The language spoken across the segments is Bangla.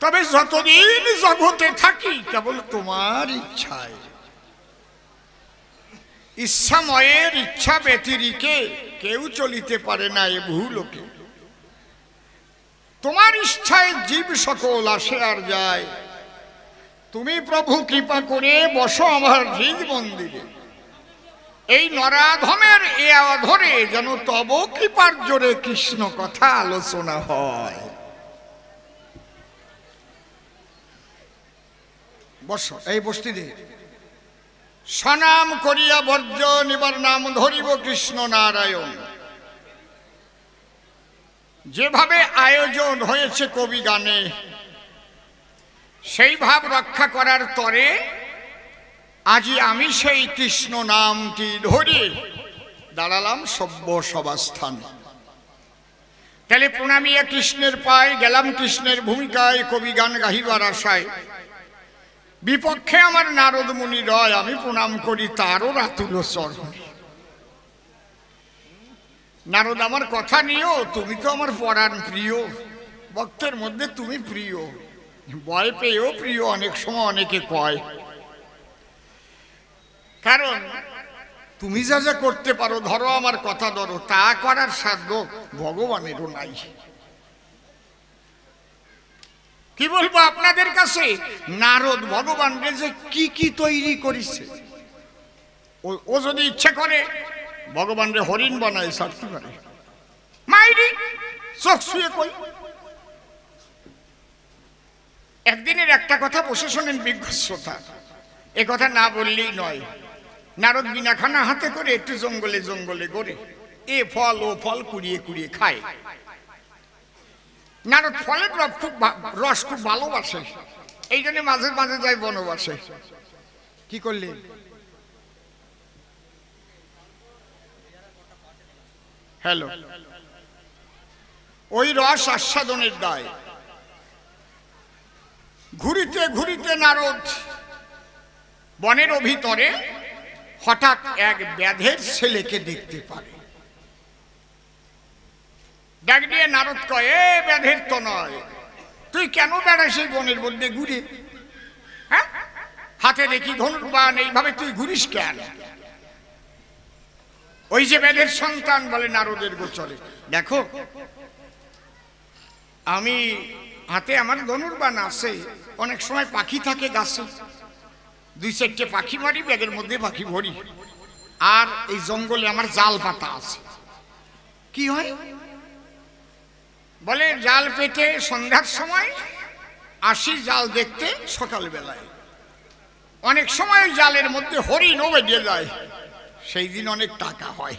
তবে যতদিন জগতে থাকি কেবল তোমার ইচ্ছায়। ইচ্ছাময়ের ইচ্ছা ব্যতিরিকে কেউ চলিতে পারে না এ ভূলোকে। তোমার ইচ্ছায় জীব সকল আসে আর যায়। তুমি প্রভু কৃপা করে বসো আমার হৃদ মন্দিরে। এই নরাধমের এ অধরে যেন তব কৃপার জোরে কৃষ্ণ কথা আলোচনা হয়। বসো, এই বসতি দে। সনাম করিয়া বর্জন এবার নাম ধরিব কৃষ্ণ নারায়ণ। যেভাবে আয়োজন হয়েছে কবি গানে, সেই ভাব রক্ষা করার তরে আজি আমি সেই কৃষ্ণ নামটি ধরে দাঁড়ালাম সভ্য সভাস্থানে। তাহলে প্রণামিয়া কৃষ্ণের পায় গেলাম কৃষ্ণের ভূমিকায় কবি গান গাহিবার আশায়। বিপক্ষে আমার নারদ মুনি রয়, আমি প্রণাম করি তারও রাতুল চরণে। নারদ আমার কথা নিও, তুমি তো আমার পরাণ প্রিয়, ভক্তের মধ্যে তুমি প্রিয়, ভয় পেয়েও প্রিয় অনেক সময় অনেকে কয়। কারণ তুমি যা যা করতে পারো, ধরো আমার কথা ধরো, তা করার সাধ্য ভগবানেরও নাই। কি বলবো আপনাদের কাছে, নারদ ভগবানকে যে কি কি তৈরি করেছে। ও যদি ইচ্ছা করে ভগবানকে হরিণ বানায় ছাড়তে পারে। মাইরি চোখ শুয়ে কই। একদিনের একটা কথা বসে শোনেন বিজ্ঞ শ্রোতা, এ কথা না বললেই নয়। নারদ বিনাখানা হাতে করে একটু জঙ্গলে জঙ্গলে গড়ে এ ফল ও ফল কুড়িয়ে কুড়িয়ে খায়। নারদ ফলের রস খুব ভালোবাসে, এই জন্য মাঝে মাঝে যায় বনবাসে। কি করলে? হ্যালো, ওই রস আস্বাদনের দায়। ঘুরিতে ঘুরিতে নারদ বনের ভিতরে হঠাৎ এক ব্যাধের ছেলেকে দেখতে পারে। ডাক দিয়ে নারদ কয়, এ ব্যাধের তো নয়, তুই কেন বেড়াস এই বনের মধ্যে ঘুরে? হ্যাঁ, হাতে দেখি ধনুর্বাণ, এইভাবে তুই ঘুরিস কেন? ওই যে ব্যাধের সন্তান বলে নারদের গোচরে, দেখো আমি হাতে আমার ধনুর্বাণ আছে, অনেক সময় পাখি থাকে গাছে, দুই চারটে পাখি মারি, ব্যাগের মধ্যে পাখি ভরি, আর এই জঙ্গলে আমার জাল পাতা আছে। কি হয় বলে, জাল পেতে সন্ধ্যার সময় আসি জাল দেখতে সকালবেলায়। অনেক সময় ওই জালের মধ্যে হরিণও বেরিয়ে যায়, সেই দিন অনেক টাকা হয়।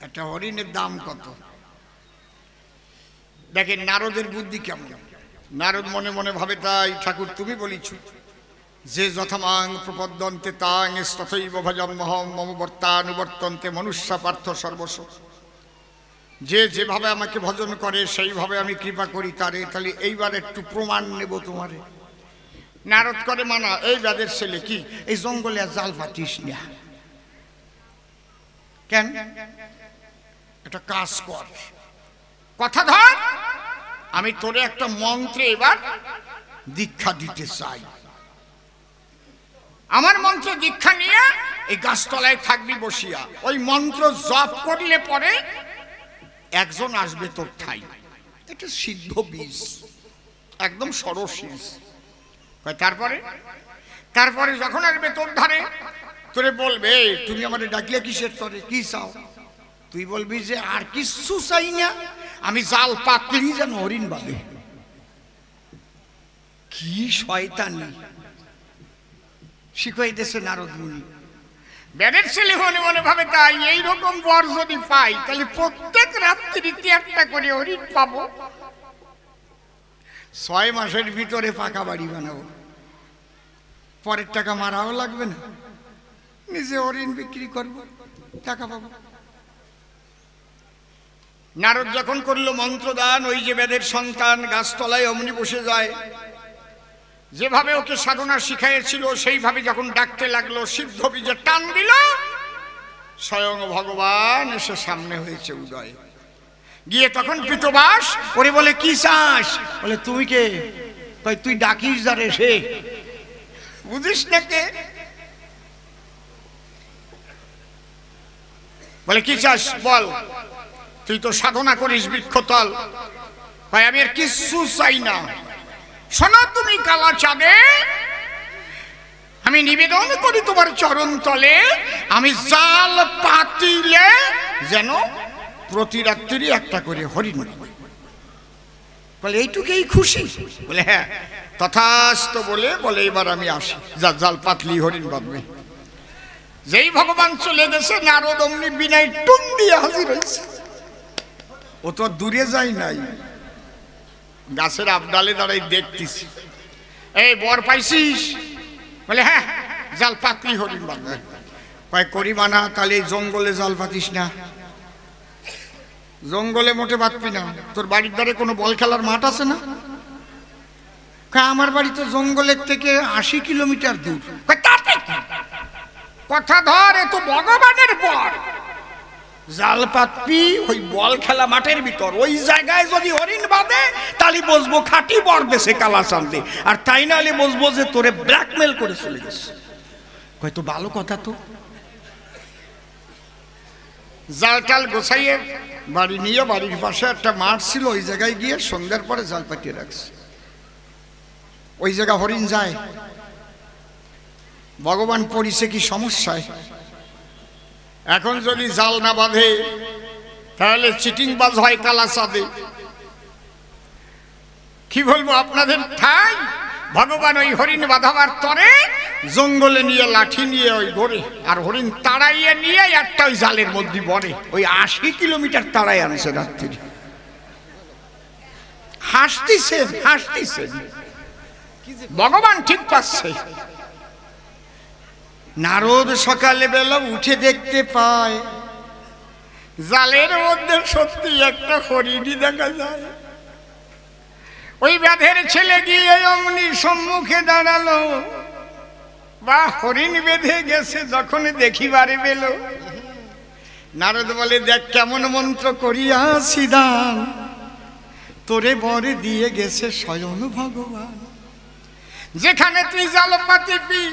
একটা হরিণের দাম কত দেখেন। নারদের বুদ্ধি কেমন। নারদ মনে মনে ভাবে, তাই ঠাকুর তুমি বলিছ, যে যথামাং প্রপদ্যন্তে তাং তথৈব ভজম্যহং মম বর্তানুবর্তন্তে মনুষ্যা পার্থ সর্বস্ব। যে যেভাবে আমাকে ভজন করে সেইভাবে আমি কৃপা করি তারে। তাহলে এইবার একটু প্রমাণ নেব তোমারে। নারদ করে মানা, এই ব্যাধের ছেলে কি এই জঙ্গলে আর জাল পাতিস না কেন? একটা কাজ কর, কথা ধর, আমি তোরে একটা মন্ত্রে এবার দীক্ষা দিতে চাই। আমার মন্ত্র দীক্ষা নিয়ে এই গাছতলায় থাকবি বসিয়া, ওই মন্ত্র জপ করলে পরে একজন আসবে তোর ঠাই। এটা সিদ্ধ বীজ, একদম সরসীজ। তারপরে তারপরে যখন আসবে তোর ধারে, তোরে বলবে, তুমি আমাদের ডাকলে কিসের তরে, কি চাও? তুই বলবি যে আর কিছু চাই না, আমি জাল পাতলেই যেন হরিণ বাঁধে। কি শয়তানি শিখাইতেছে নারদ মুনি। ব্যাধের ছেলে মনে মনে ভাবে, তাই এইরকম বর যদি পাই তাহলে প্রত্যেক রাত্রিতে একটা করে হরিণ পাবো। 6 মাসের ভিতরে পাকা বাড়ি বানাবো, পরের টাকা মারাও লাগবে না, নিজে হরিণ বিক্রি করবো, টাকা পাবো। নারদ যখন করলো মন্ত্রদান, ওই যে ব্যাধের সন্তান গাছতলায় অমনি বসে যায়। যেভাবে ওকে সাধনা শিখাইছিল সেইভাবে যখন ডাকতে লাগলো, সিদ্ধ বীজে টান দিল, স্বয়ং ভগবান এসে সামনে হয়েছে উদয়। গিয়ে তখন পিতবাস ওরে বলে কি চাস? বলে তুমি কে? কই তুই ডাকিস যারে সে, বুঝিস না কে? বলে কি চাস বল, তুই তো সাধনা করিস বৃক্ষতল। ভাই আমি আর কিছু চাই না, শোনো তুমি কালা চাঁদে, আমি নিবেদন করি তোমার চরণ তলে, আমি জাল পাতিলে যেন প্রতি রাত্রি একটা করে হরিণ। বলে এইটুকুই খুশি? বলে হ্যাঁ। তথাস্তু বলে এবার আমি আসি, যা জাল পাতলি হরিণ বাঁধবে। যেই ভগবান চলে গেছে, নারদ অমনি বিনাই টুং দিয়ে হাজির হয়েছে। ও তো দূরে যায় নাই, গাছের আবডালে দাঁড়াই দেখতেছি। এই বর পাইছিস? বলে হ্যাঁ, জাল পাতলি হরিণ বাঁধবে। কয় করি মানা, তাহলে এই জঙ্গলে জাল পাতিস না, জঙ্গলে মোটে বাঁধবি না। তোর বাড়ির ধারে কোনো বল খেলার মাঠ আছে না? আমার বাড়ি তো জঙ্গলের থেকে 80 কিলোমিটার দূর। কথা ধর, এ তো ভগবানের বর, জাল পাতবি ওই বল খেলা মাঠের ভিতর। ওই জায়গায় যদি হরিণ বাঁধে তাহলে বসবো খাঁটি বর দেশে কালা চাঁদে, আর তাই নাহলে বসবো যে তোরে ব্ল্যাকমেল করে চলে গেছে। কয় তো ভালো কথা তো। জাল টাল গোছাইয়ে বাড়ি নিয়ে, বাড়ির পাশে একটা মাঠ ছিল, ওই জায়গায় গিয়ে সন্ধ্যার পরে জাল পাঠিয়ে রাখছে। ওই জায়গা হরিণ যায়। ভগবান পড়িছে কি সমস্যায়, এখন যদি জাল না বাঁধে তাহলে চিটিংবাজ হয় কালা চাঁদে। কি বলবো আপনাদের ঠাই, ভগবান ওই হরিণ বাঁধাবার তরে জঙ্গলে নিয়ে লাঠি নিয়ে ওই ঘরে, আর হরিণ তাড়াইয়ে নিয়ে একটা ওই জালের মধ্যে বড়ে। ওই 80 কিলোমিটার তাড়াই আনছে রাত্রি। হাসতেছেন হাসতেছেন, ভগবান ঠিক পাচ্ছে। নারদ সকালে বেলা উঠে দেখতে পায় জালের মধ্যে সত্যি একটা হরিণী দেখা যায়। ওই ব্যাধের ছেলে গিয়ে অমনি সম্মুখে দাঁড়ালো, বা হরিণ বেঁধে গেছে যখন দেখিবারে পেল। নারদ বলে দেখ কেমন মন্ত্র করিয়াছি দান, তোরে বরে দিয়ে গেছে স্বয়ং ভগবান। যেখানে তুই জাল পাতিবি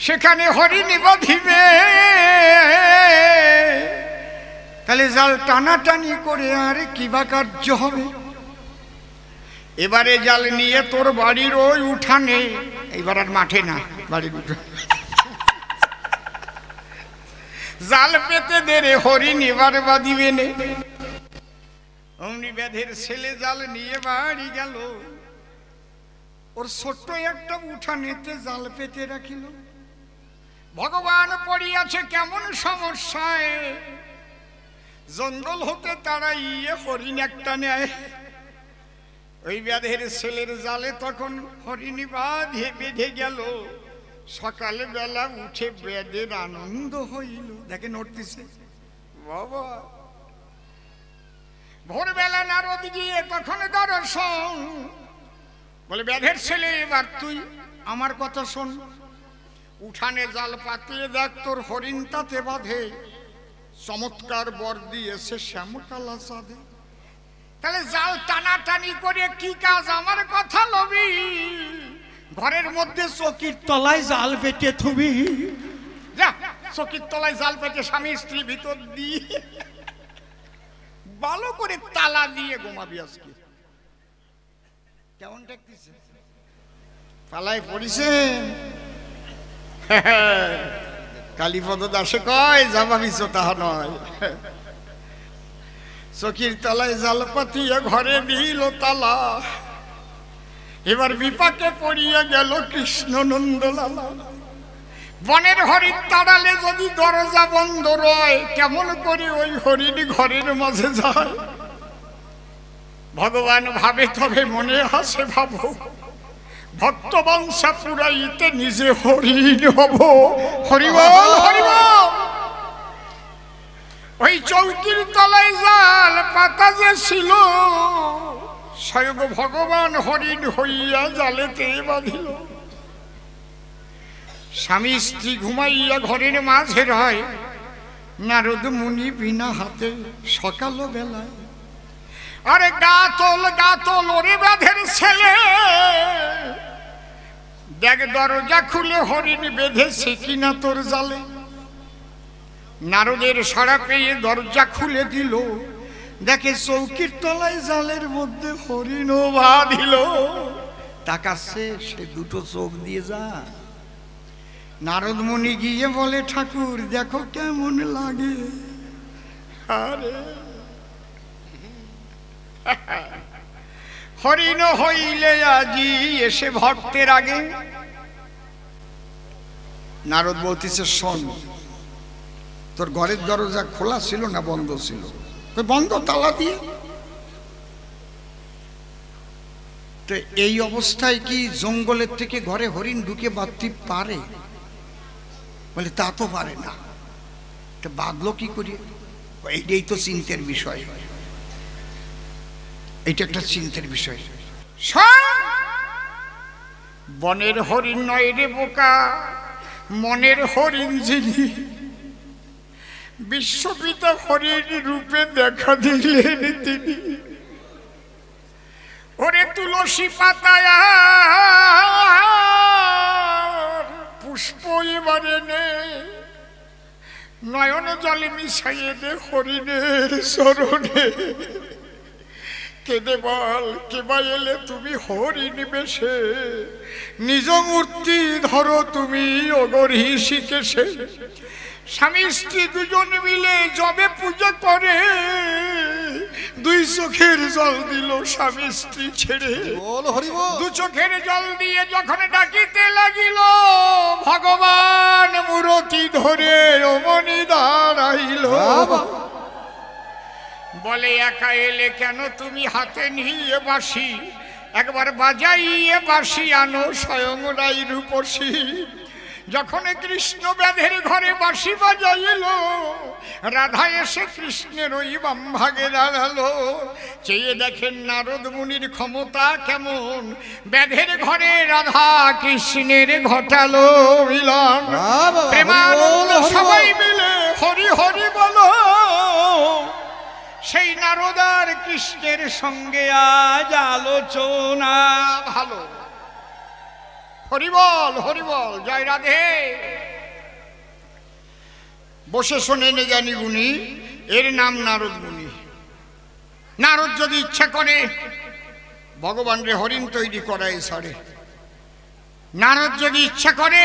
সেখানে হরিণ বাঁধিবে, তাহলে জাল টানাটানি করে আর কি বা কার্য হবে। এবারে জাল নিয়ে তোর বাড়ির ওই উঠানে, এইবার আর মাঠে না, বাড়ির উঠানে জাল পেতে দে রে হরিণ এবার বাঁধিবে নে। অমনি ব্যাধের ছেলে জাল নিয়ে বাড়ি গেল, ওর ছোট্ট একটা উঠানেতে জাল পেতে রাখিল। ভগবান পড়িয়াছে কেমন সমস্যায়, জঙ্গল হতে তাড়াইয়ে হরিণ একটা নেয়। ওই ব্যাধের ছেলের জালে তখন হরিণ বেঁধে গেল। সকালে বেলা উঠে ব্যাধের আনন্দ হইল। দেখে নড়তেছে বাবা। ভোরবেলা নারদ গিয়ে তখন দর্শন, বলে ব্যাধের ছেলে এবার তুই আমার কথা শোন, উঠানে জাল পাতিয়ে দেখ তোর হরিণ তাতে বাঁধে, চমৎকার বর দিয়েছে শ্যামকালা চাঁদে। তাহলে জাল টানাটানি করে কি কাজ, আমার কথা লবি। ঘরের মধ্যে চকির তলায় জাল পেটে থুবি, যা চকির তলায় জাল পেটে স্বামী স্ত্রী ভিতর দিয়ে ভালো করে তালা দিয়ে ঘুমাবি। আজকে কেমন দেখতেছে, পালায় পড়িছে। কালীপদ দাসে কয় যাবাবিছ তাহা নয়, চকির তলায় জাল পাতিয়া ঘরে দিল তালা। এবার বিপাকে পড়িয়া গেল কৃষ্ণ নন্দলালা। বনের হরিণ তাড়ালে যদি দরজা বন্ধ রয়, কেমন করে ওই হরিণ ঘরের মাঝে যায়। ভগবান ভাবে তবে মনে হাসে ভাবো, ভক্ত বংশা পুরাইতে নিজে হরিণ হব। হরিবল হরিবল। ওই চৌকির তলায় জাল পাতা যে ছিল, স্বয়ং ভগবান হরিণ হইয়া জালেতে বাঁধিল। স্বামী স্ত্রী ঘুমাইয়া ঘরের মাঝে রয়, নারদ মুনি বিনা হাতে সকাল বেলায় আরে গাতল গাতল ওরে বাঁধের ছেলে, দেখ দরজা খুলে হরিণ বেঁধেছে কিনা তোর জালে। নারদের সাড়া পেয়ে দরজা খুলে দিল, দেখে চৌকির তলায় জালের মধ্যে হরিণও বাঁধিল। তাকাচ্ছে সে দুটো চোখ দিয়ে যা। নারদ মুনি গিয়ে বলে ঠাকুর দেখো কেমন লাগে। আরে হরিণ হইলে আজি এসে ভক্তের আগে। নারদ বলতেছে শোন, তোর ঘরের দরজা খোলা ছিল না বন্ধ ছিল? বন্ধ, তালা দিয়ে। তো এই অবস্থায় কি জঙ্গলের থেকে ঘরে হরিণ ঢুকে বাঁধতে পারে? বলে তা তো পারে না। তো বাঁধলো কি করি? এইটাই তো চিন্তার বিষয়, এইটা একটা চিন্তার বিষয়। বনের হরিণ নয় রে বোকা, মনের হরিণ যিনি, বিশ্বপিতা হরিণ রূপে দেখা দিলেন তিনি। ওরে তুলসী পাতায় পুষ্প এবারে নে, নয়ন জলে মিশাইয়ে দে হরিণের চরণে। কেঁদে বল কেবা এলে তুমি হরিণ বেশে, নিজ মূর্তি ধরো তুমি অগরি শিখেছে। স্বামী স্ত্রী দুজন মিলে যবে পুজো করে, দুই চোখের জল দিল স্বামী স্ত্রী ছেড়ে। দু চোখের জল দিয়ে যখন ডাকিতে লাগিল, ভগবান মূরতি ধরে অমনি দাঁড়াইল। বলে একা এলে কেন তুমি হাতে নিয়ে বাঁশি, একবার বাজাইয়ে বাঁশি আনো স্বয়ং রাই রূপসী। যখন কৃষ্ণ ব্যাধের ঘরে বাঁশি বাজাইল, রাধা এসে কৃষ্ণের ওই বাম ভাগে দাঁড়ালো। চেয়ে দেখেন নারদ মুনির ক্ষমতা কেমন, ব্যাধের ঘরে রাধা কৃষ্ণের ঘটালো মিলন। প্রেমানন্দ সবাই মিলে হরি হরি বলো, সেই নারদার কৃষ্ণের সঙ্গে আজ আলোচনা ভালো। হরিবল হরিবল, জয় রাধে। বসে শোনেন জ্ঞানী গুণী, এর নাম নারদ মুনি। নারদ যদি ইচ্ছা করে ভগবান রে হরিণ তৈরি করায় সারে। নারদ যদি ইচ্ছা করে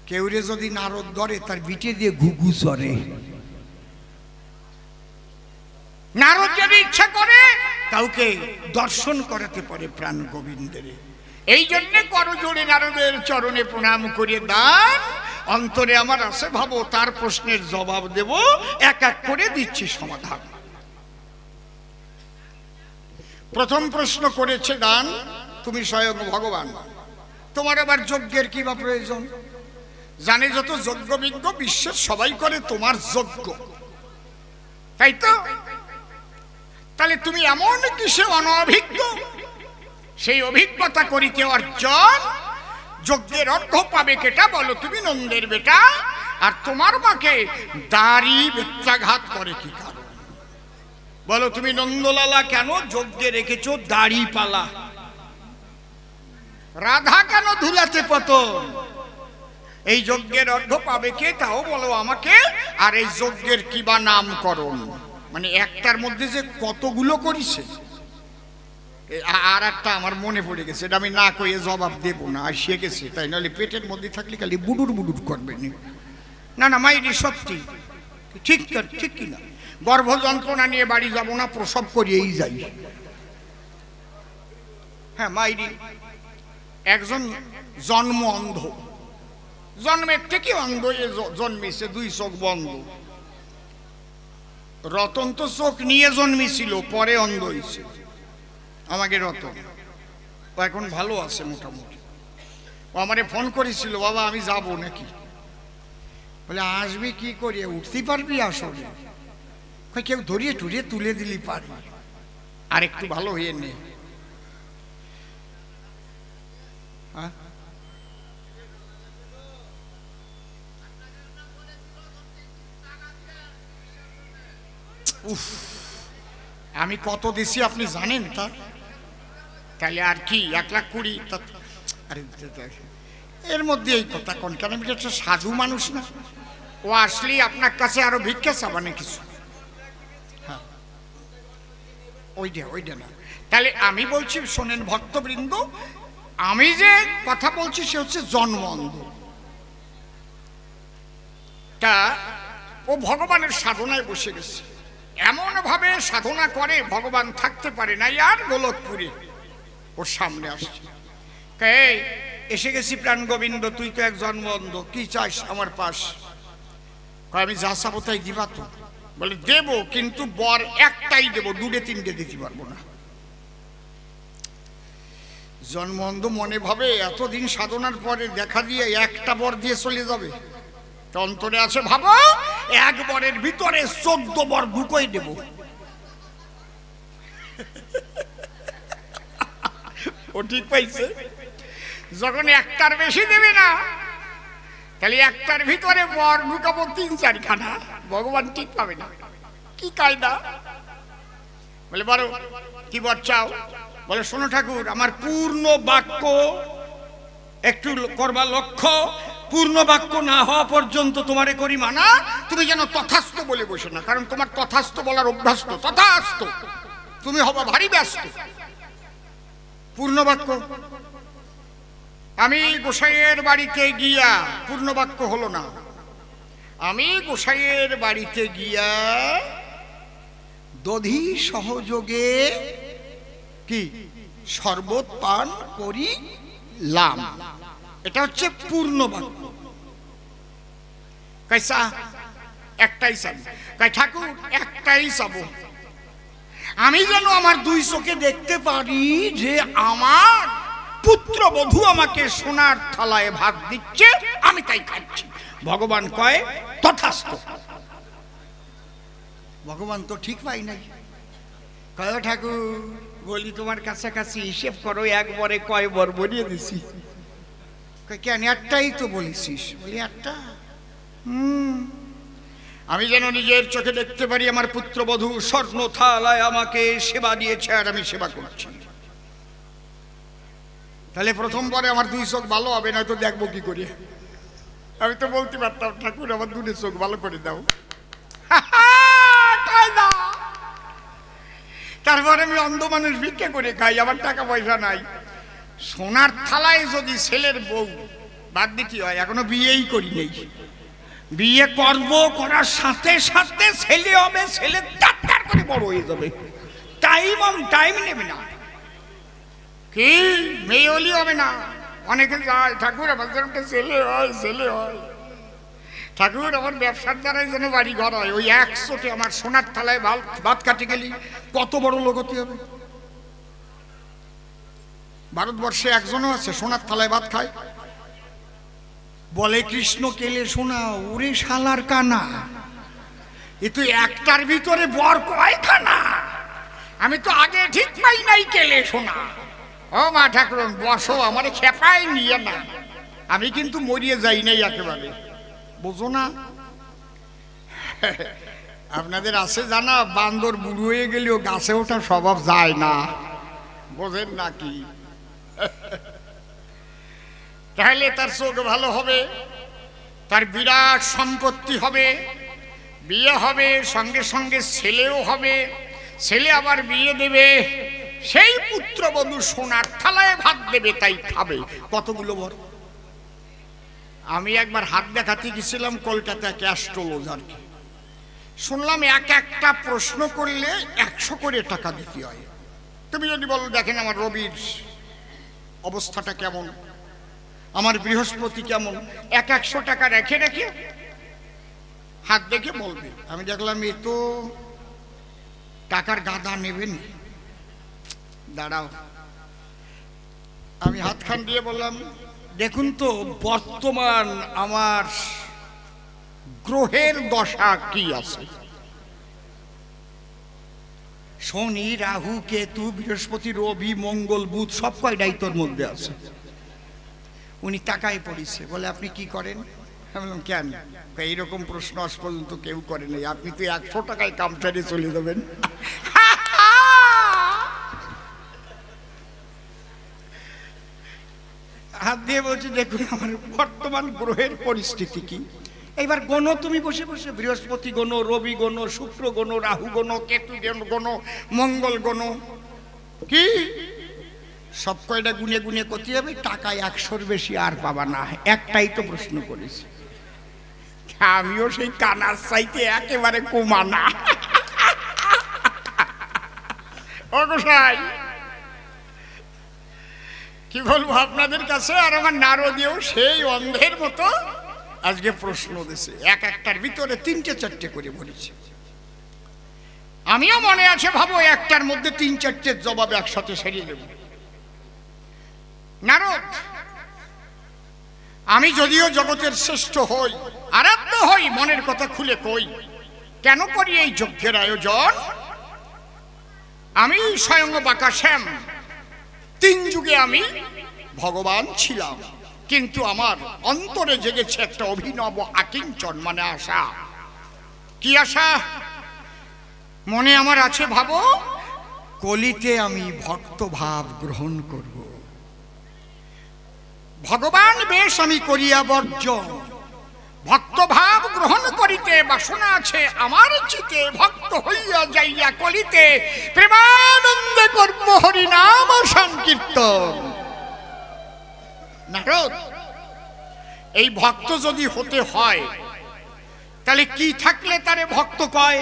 কেউরে যদি নারদ ধরে তার বিটে দিয়ে ঘুঘু সরে। নারদ যদি ইচ্ছা করে কাউকে দর্শন করাতে পারে প্রাণ গোবিন্দের। এই জন্যে করজোড়ে নারদের চরণে প্রণাম করে দান। অন্তরে আমার আছে ভাবো, তার প্রশ্নের জবাব দেব, এক এক করে দিচ্ছি সমাধান। প্রথম প্রশ্ন করেছে দান, তুমি স্বয়ং ভগবান, তোমার আবার যজ্ঞের কি বা প্রয়োজন? জানে যত যজ্ঞ বিজ্ঞ বিশ্বের সবাই করে তোমার যজ্ঞ, তাই তো? তাহলে তুমি এমন কিসে অনভিজ্ঞ? সেই অভিজ্ঞতা করিতে অর্জন। যজ্ঞের অর্ঘ পাবে কেটা বলো তুমি নন্দের বেটা? আর তোমার মাকে দাড়ি বেত্রাঘাত করে কি কারণ? বলো তুমি নন্দলালা কেন যজ্ঞে রেখেছো দাড়ি পালা? রাধা কেন ধুলাতে পতন? এই যজ্ঞের অর্ঘ পাবে কে তাও বলো আমাকে। আর এই যজ্ঞের কিবা নামকরণ, মানে একটার মধ্যে যে কতগুলো করিছে। আর একটা আমার মনে পড়ে গেছে, এটা আমি না কইয়ে জবাব দেব না, আসিয়ে গেছে তাই, নাহলে পেটের মধ্যে থাকলে খালি বুডুর বুডুর করবে না। না মাইরি সত্যি ঠিক ঠিক কিনা? গর্ভ যন্ত্রণা নিয়ে বাড়ি যাব না, প্রসব করিয়েই যাই। হ্যাঁ মাইরি একজন জন্ম অন্ধ, জন্মের থেকে অন্ধ জন্মেছে, দুই চোখ বন্ধ। রতন তো চোখ নিয়ে জন্মেছিল, পরে অন্ধ হয়েছে। আমাকে রতন ও এখন ভালো আছে মোটামুটি। ও আমারে ফোন করেছিল, বাবা আমি যাব নাকি? বলে আসবি কি করিয়ে, উঠতে পারবি? আসলে কেউ ধরিয়ে টুরিয়ে তুলে দিলি পারি, আর একটু ভালো হয়ে নে। উফ আমি কত দিছি আপনি জানেন? তাহলে আর কি 1,20,000। আরে এর মধ্যে এই কথা কোন, কেন আমি একটা সাধু মানুষ না? ও আসলে আপনার কাছে আরো ভিক্ষা চাবানে কিছু? হ্যাঁ, ওইটা না। তাহলে আমি বলছি শোনেন ভক্তবৃন্দ, আমি যে কথা বলছি সে হচ্ছে জন্ম অন্ধ। তা ও ভগবানের সাধনায় বসে গেছে, এমন ভাবে সাধনা করে ভগবান থাকতে পারে না। আর গোলকপুরে ওর সামনে আসছে, এসে গেছি প্রাণ গোবিন্দ, তুই তো এক জন্ম অন্ধ, কি চাস আমার পাশ? আমি যা চাবো তাই দিবা তো? বলে দেবো, কিন্তু বর একটাই দেবো, 2-3টে দিতে পারবো না। জন্ম অন্ধ মনে ভাবে এতদিন সাধনার পরে দেখা দিয়ে একটা বর দিয়ে চলে যাবে। অন্তরে আছে ভাবো, এক বরের ভিতরে 14 বর ঢুকোই দেব। ও ঠিক পাইছে, যখন একটার বেশি দেবে না, তাহলে একটার ভিতরে বর ঢুকাবো 3-4 খানা। ভগবান ঠিক পাবে না, কি কায়দা? বলে বড় কি বর চাও? বলে শোনো ঠাকুর, আমার পূর্ণ বাক্য একটু করবা লক্ষ্য, পূর্ণ বাক্য না হওয়া পর্যন্ত তোমারে করি মানা। তুমি যেন তথাস্থ বলে বসে না, কারণ তোমার তথাস্থ বলার অভ্যাস তো তথাস্থ, তুমি হবা ভারী ব্যস্ত। পূর্ণ বাক্য। আমি গোসাইয়ের বাড়িতে গিয়া, পূর্ণ বাক্য হলো না, আমি গোসাইয়ের বাড়িতে গিয়া দধি সহযোগে কি শরবত পান করিলাম, এটা হচ্ছে পূর্ণ বাক্য। কাইসা একটাই চাবো, কাই ঠাকুর একটাই চাবো, আমি যেন আমার 2 চোখে দেখতে পারি যে আমার পুত্রবধূ আমাকে সোনার থালায় ভাত দিচ্ছে, আমি তাই খাচ্ছি। ভগবান কয় তথাস্থ। ভগবান তো ঠিক পাই নাই। কয় ঠাকুর, বলি তোমার কাছাকাছি হিসেব করো, একবারে কয় বর বলিয়ে দিছি? কেন একটাই তো বলেছিস? বলি একটা। আমি যেন নিজের চোখে দেখতে পারি আমার পুত্রবধূ স্বর্ণ থালায় আমাকে সেবা দিয়েছে আর আমি সেবা করছি। তাহলে প্রথমবারে আমার 2 চোখ ভালো হবে, নয়তো দেখবো কি করে? আমি তো বলতে পারতাম ঠাকুর আমার 2 চোখ ভালো করে দাও। তারপরে আমি অন্ধ মানুষ ভিক্ষা করে খাই, আমার টাকা পয়সা নাই। সোনার থালায় যদি ছেলের বউ বাদ দিতে হয়, এখনো বিয়েই করি নেই। বিয়ে করব, করার সাথে সাথে ছেলে হবে, ছেলে টাটকার করে বড় হয়ে যাবে, টাইম নেবে না। কি মেয়ে হলি হবে না? অনেকে যায় ঠাকুর আমার যেন একটা ছেলে হয়, ঠাকুর আমার ব্যবসার দ্বারাই যেন বাড়ি ঘর হয়। ওই 100তে আমার সোনার থালায় ভাত কাটে গেলি কত বড় লোক হতে হবে। ভারতবর্ষে একজনও আছে সোনার থালায় ভাত খায়? বলে কৃষ্ণ কেলে সোনা, ওরে শালার কানা, এ তো একটার ভিতরে বর কয়খানা? আমি তো আগে ঠিক পাই নাই কেলে সোনা। ও মা ঠাকুর বসো, আমারে খেপাই নিয়ে না, আমি কিন্তু মরিয়ে যাই নাই একেবারে, বুঝো না? আপনাদের আছে জানা, বান্দর বুড়ো হয়ে গেলেও গাছে ওঠা স্বভাব যায় না, বোঝেন নাকি? তাহলে তার চোখ ভালো হবে, তার বিরাট সম্পত্তি হবে, বিয়ে হবে, সঙ্গে সঙ্গে ছেলেও হবে, ছেলে আবার বিয়ে দেবে, সেই পুত্রবধূ সোনার থালায় ভাত দেবে, তাই খাবে। কতগুলো বর! আমি একবার হাত দেখাতে গেছিলাম কলকাতা অ্যাস্ট্রোলজারকে, শুনলাম একটা প্রশ্ন করলে 100 করে টাকা দিতে হয়। তুমি যদি বলো দেখেন আমার রবির অবস্থাটা কেমন, আমার বৃহস্পতি কেমন, 100 টাকা রেখে রেখে হাত দেখে বলবে। আমি দেখলাম এ তো টাকার গাদা নেবেনি, দাঁড়াও। আমি হাতখান দিয়ে বললাম দেখুন তো বর্তমান আমার গ্রহের দশা কি আছে। শনি, রাহু, কেতু, বৃহস্পতি, রবি, মঙ্গল, বুধ সব কয়টাই তোর মধ্যে আছে। উনি তাকায় পড়েছে, বলে আপনি কি করেন? আমি বললাম কেন? এইরকম প্রশ্ন আজ পর্যন্ত কেউ করে নাই, আপনি তো 100 টাকায় কাম ছাড়িয়ে চলে যাবেন। হাত দিয়ে বলছি, দেখুন আমার বর্তমান গ্রহের পরিস্থিতি কি। এইবার গণ তুমি বসে বসে, বৃহস্পতি গণ, রবি গণ, শুক্র গণ, রাহু গণ, কেতু গণ, মঙ্গল গণ, কি সব কয়টা গুনে গুনে করতে যাবে, টাকা 100-র বেশি আর পাবা না। একটাই তো প্রশ্ন করেছি, আমিও সেই কানার চাইতে একেবারে কমা না। ও গোসাই, কি বলবো আপনাদের কাছে। আর আমার নারদীয় সেই অন্ধের মতো আজকে প্রশ্ন দিছে, এক একটার ভিতরে 3-4টে করে বলেছে। আমিও মনে আছে ভাবো একটার মধ্যে 3-4টের জবাব একসাথে সেরিয়ে দেব। নারদ, আমি যদিও জগতের শ্রেষ্ঠ হই, আরাধ্য হই, মনের কথা খুলে কই, কেন করি এই যজ্ঞের আয়োজন? আমি স্বয়ং বাঁকা শ্যাম, 3 যুগে আমি ভগবান ছিলাম, কিন্তু আমার অন্তরে জেগেছে একটা অভিনব আকিঞ্চন, মানে আশা। কি আশা মনে আমার আছে ভাবো? কলিতে আমি ভক্ত ভাব গ্রহণ করব, ভগবান বেশ আমি করিয়া বর্জন, ভক্ত ভাব গ্রহণ করিতে বাসনা আছে আমার চিতে, ভক্ত হইয়া যাইয়া কলিতে প্রেমানন্দে কর্ম হরি নাম সংকীর্তন। নারদ, এই ভক্ত যদি হতে হয় তাহলে কি থাকলে তারে ভক্ত কয়?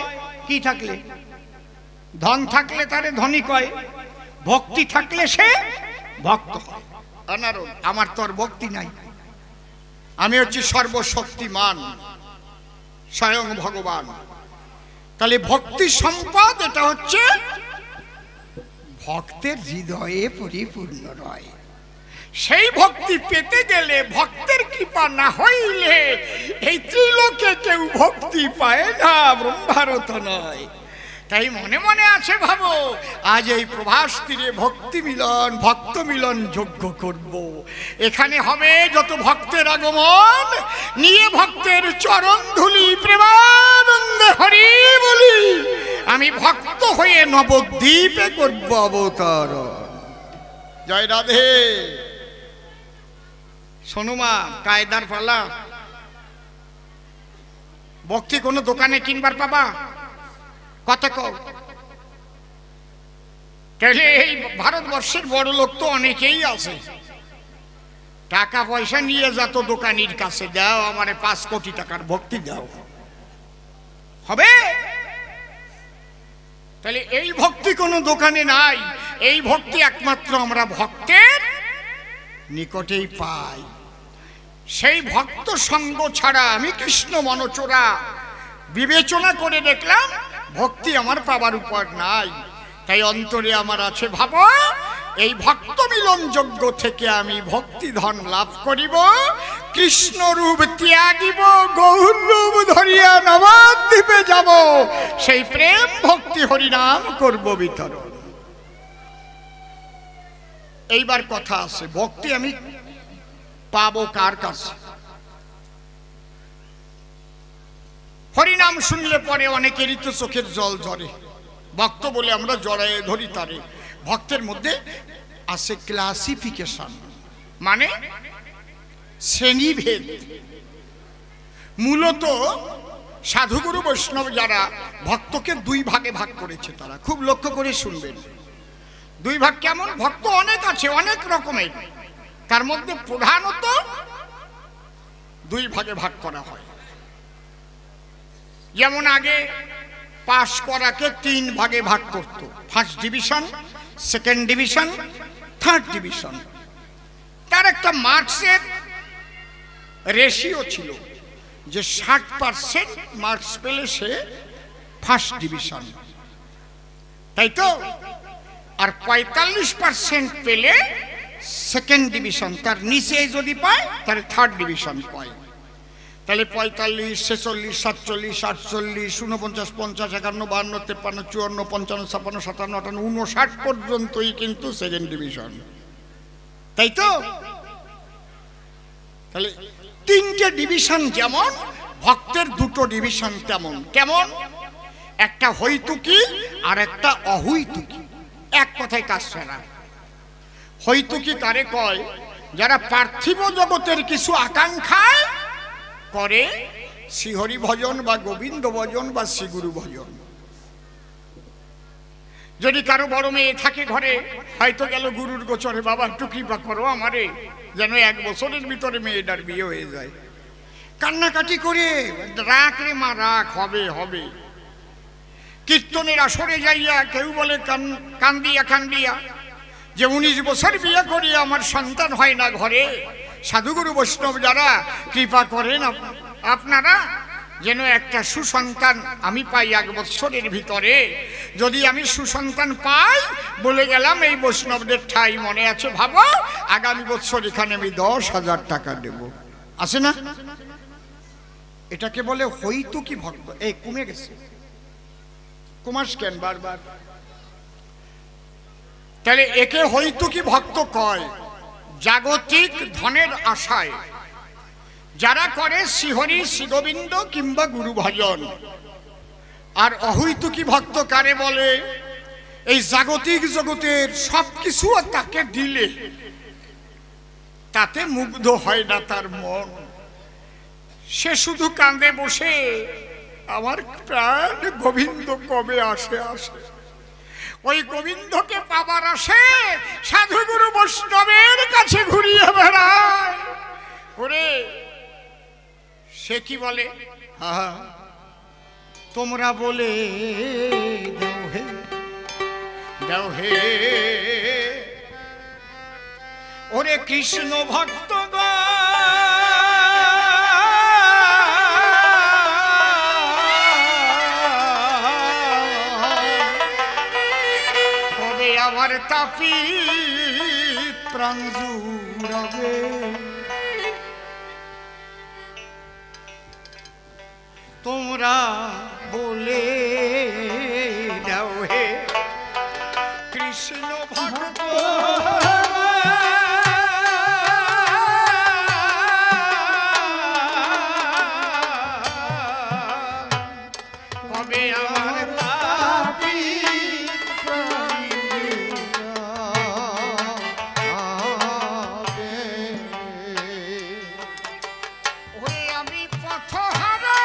কি থাকলে? ধন থাকলে তারে ধনী কয়, ভক্তি থাকলে সে ভক্ত হয়। নারদ, আমার তোর ভক্তি নাই, আমি হচ্ছি সর্বশক্তিমান স্বয়ং ভগবান। তাহলে ভক্তি সম্পদ এটা হচ্ছে ভক্তের হৃদয়ে পরিপূর্ণ নয়। সেই ভক্তি পেতে গেলে, ভক্তের কৃপা না হইলে এই ত্রিলোকে কেউ ভক্তি পায় না, ব্রহ্মারত নয়। তাই মনে মনে আছে ভাবো, আজ এই প্রভাস তীরে ভক্তি মিলন, ভক্ত মিলন যজ্ঞ করব। এখানে হবে যত ভক্তের আগমন, নিয়ে ভক্তের চরণ ধুলি প্রেমানন্দে হরি বলি, আমি ভক্ত হয়ে নবদ্বীপে করব অবতার। জয় রাধে। শোনো মা, কায়দার পালা। ভক্তি কোনো দোকানে কিনবার পাবা? কত কও? তাহলে এই ভারতবর্ষের বড় লোক তো অনেকেই আছে, টাকা পয়সা নিয়ে যত দোকানির কাছে, দাও আমারে 5 কোটি টাকার ভক্তি দাও, হবে? তাহলে এই ভক্তি কোনো দোকানে নাই, এই ভক্তি একমাত্র আমরা ভক্তের নিকটেই পাই। সেই ভক্ত সঙ্গ ছাড়া আমি কৃষ্ণ মনচোরা বিবেচনা করে দেখলাম ভক্তি আমার পাবার উপায় নাই। তাই অন্তরে আমার আছে ভাবো, এই ভক্ত মিলন যজ্ঞ থেকে আমি ভক্তি ধন লাভ করিব, কৃষ্ণ রূপ ত্যাগিব, গৌর রূপ ধরিয়া নবদ্বীপে যাব, সেই প্রেম ভক্তি হরিনাম করব বিতরণ। এইবার কথা আছে, ভক্তি আমি পাবো কার কাছে? হরিনাম শুনলে পরে অনেকেরই তো চোখের জল ঝরে, ভক্ত বলে আমরা জড়ায়ে ধরি তারে। ভক্তের মধ্যে আছে ক্লাসিফিকেশন, মানে শ্রেণীভেদ। মূলত সাধুগুরু বৈষ্ণব যারা ভক্তকে 2 ভাগে ভাগ করেছে, তারা খুব লক্ষ্য করে শুনবেন। 2 ভাগ কেমন? ভক্ত অনেক আছে, অনেক রকমের, তার মধ্যে প্রধানত 2 ভাগে ভাগ করা হয়। যেমন আগে পাস করাকে 3 ভাগে ভাগ করত, first division, second division, third division. তার একটা মার্কসের রেশিও ছিল, যে 60% মার্কস পেলে সে ফার্স্ট ডিভিশন, তাই তো? আর 45% পেলে সেকেন্ড ডিভিশন, তার নিচে যদি পায় তাহলে থার্ড ডিভিশন পায়। তাহলে 45, 46, 47, 48, 49, 50, 51, 52, 53, 54, 55, 56, 57, 58, 59 পর্যন্তই কিন্তু সেকেন্ড ডিভিশন, তাই তো? তাহলে 3টে ডিভিশন, যেমন ভক্তের 2টো ডিভিশন তেমন। কেমন? একটা হৈতুকি আর একটা অহৈতুকি, এক কথায় কাজ ছাড়া। হৈতুকি কারে কয়? যারা পার্থিব জগতের কিছু আকাঙ্ক্ষায় করে শ্রীহরি ভজন বা গোবিন্দ ভজন বা শ্রীগুরু ভজন। যদি কারো বড় মেয়ে থাকে ঘরে, হয়তো গেল গুরুর গোচরে, বাবা একটু কৃপা করো আমারে, যেন 1 বছরের ভিতরে মেয়েটার বিয়ে হয়ে যায়। কান্নাকাটি করে, রাখ রে মা রাখ, হবে হবে। কীর্তনের আসরে যাইয়া কেউ বলে কান্দিয়া কান্দিয়া যে 19 বছর বিয়ে করিয়া আমার সন্তান হয় না ঘরে। সাধুগুরু বৈষ্ণব যারা কৃপা করেন আপনারা, যেন একটা সুসন্তান আমি পাই 1 বছরের ভিতরে। যদি আমি সুসন্তান পাই, বলে গেলাম এই বৈষ্ণবদের ঠাই মনে আছে, ভাবো আগামী বছর এখানে আমি 10,000 টাকা দেব। আছে না? এটাকে বলে হইতুকি ভক্ত। এই কমে গেছে, কুমাস কেন বারবার? তাহলে একে হইতুকি ভক্ত কয়। জাগতিক ধনের আশায় যারা করে শ্রীহরি শ্রীগোবিন্দ কিংবা গুরু ভজন। আর অহৈতুকি ভক্ত কারে বলে? এই জাগতিক জগতের সবকিছু তাকে দিলে তাতে মুগ্ধ হয় না তার মন। সে শুধু কাঁদে বসে, আমার প্রাণ গোবিন্দ কবে আসে আসে। ওই গোবিন্দকে পাবার আসে সাধুগুরু বৈষ্ণবের কাছে ঘুরিয়ে বেড়ায়। ওরে সে কি বলে? তোমরা বলে দাও হে, দাও হে ওরে কৃষ্ণ ভক্ত গো, কবে আমার তাপিত প্রাণ জুড়াবে। তোমরা বলে দাও হে কৃষ্ণ ভক্ত, কবে আমার তাপিত প্রাণ জুড়াবে। ওরে আমি পথহারা,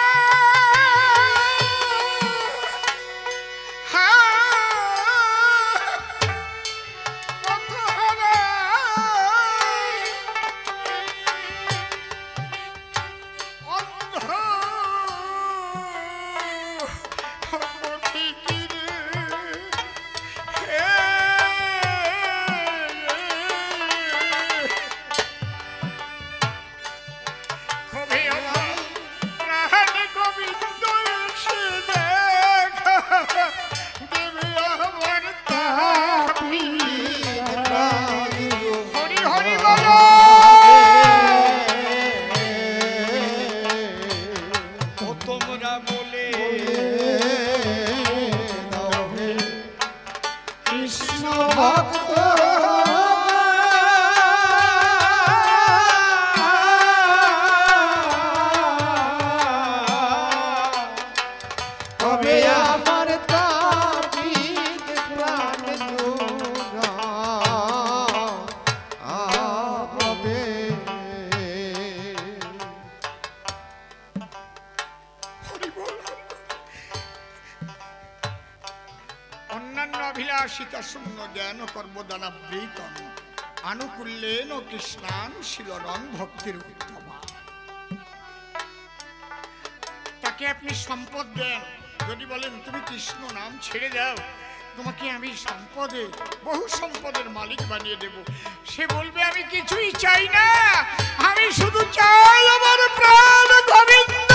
অভিলাষিতা শূন্য জ্ঞান কর্মদানাবৃতম আনুকূল্যেন কৃষ্ণানুশীলনং ভক্তির উত্তমা। তাকে আপনি সম্পদ দেন, যদি বলেন তুমি কৃষ্ণ নাম ছেড়ে দাও, তোমাকে আমি সম্পদে বহু সম্পদের মালিক বানিয়ে দেব, সে বলবে আমি কিছুই চাই না, আমি শুধু চাই আমার প্রাণ গোবিন্দ।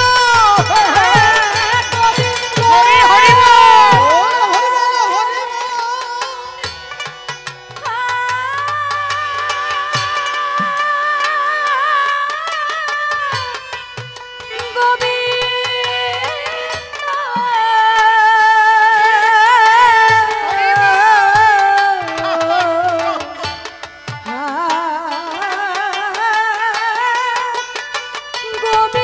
হরি হরি গোবিন্দ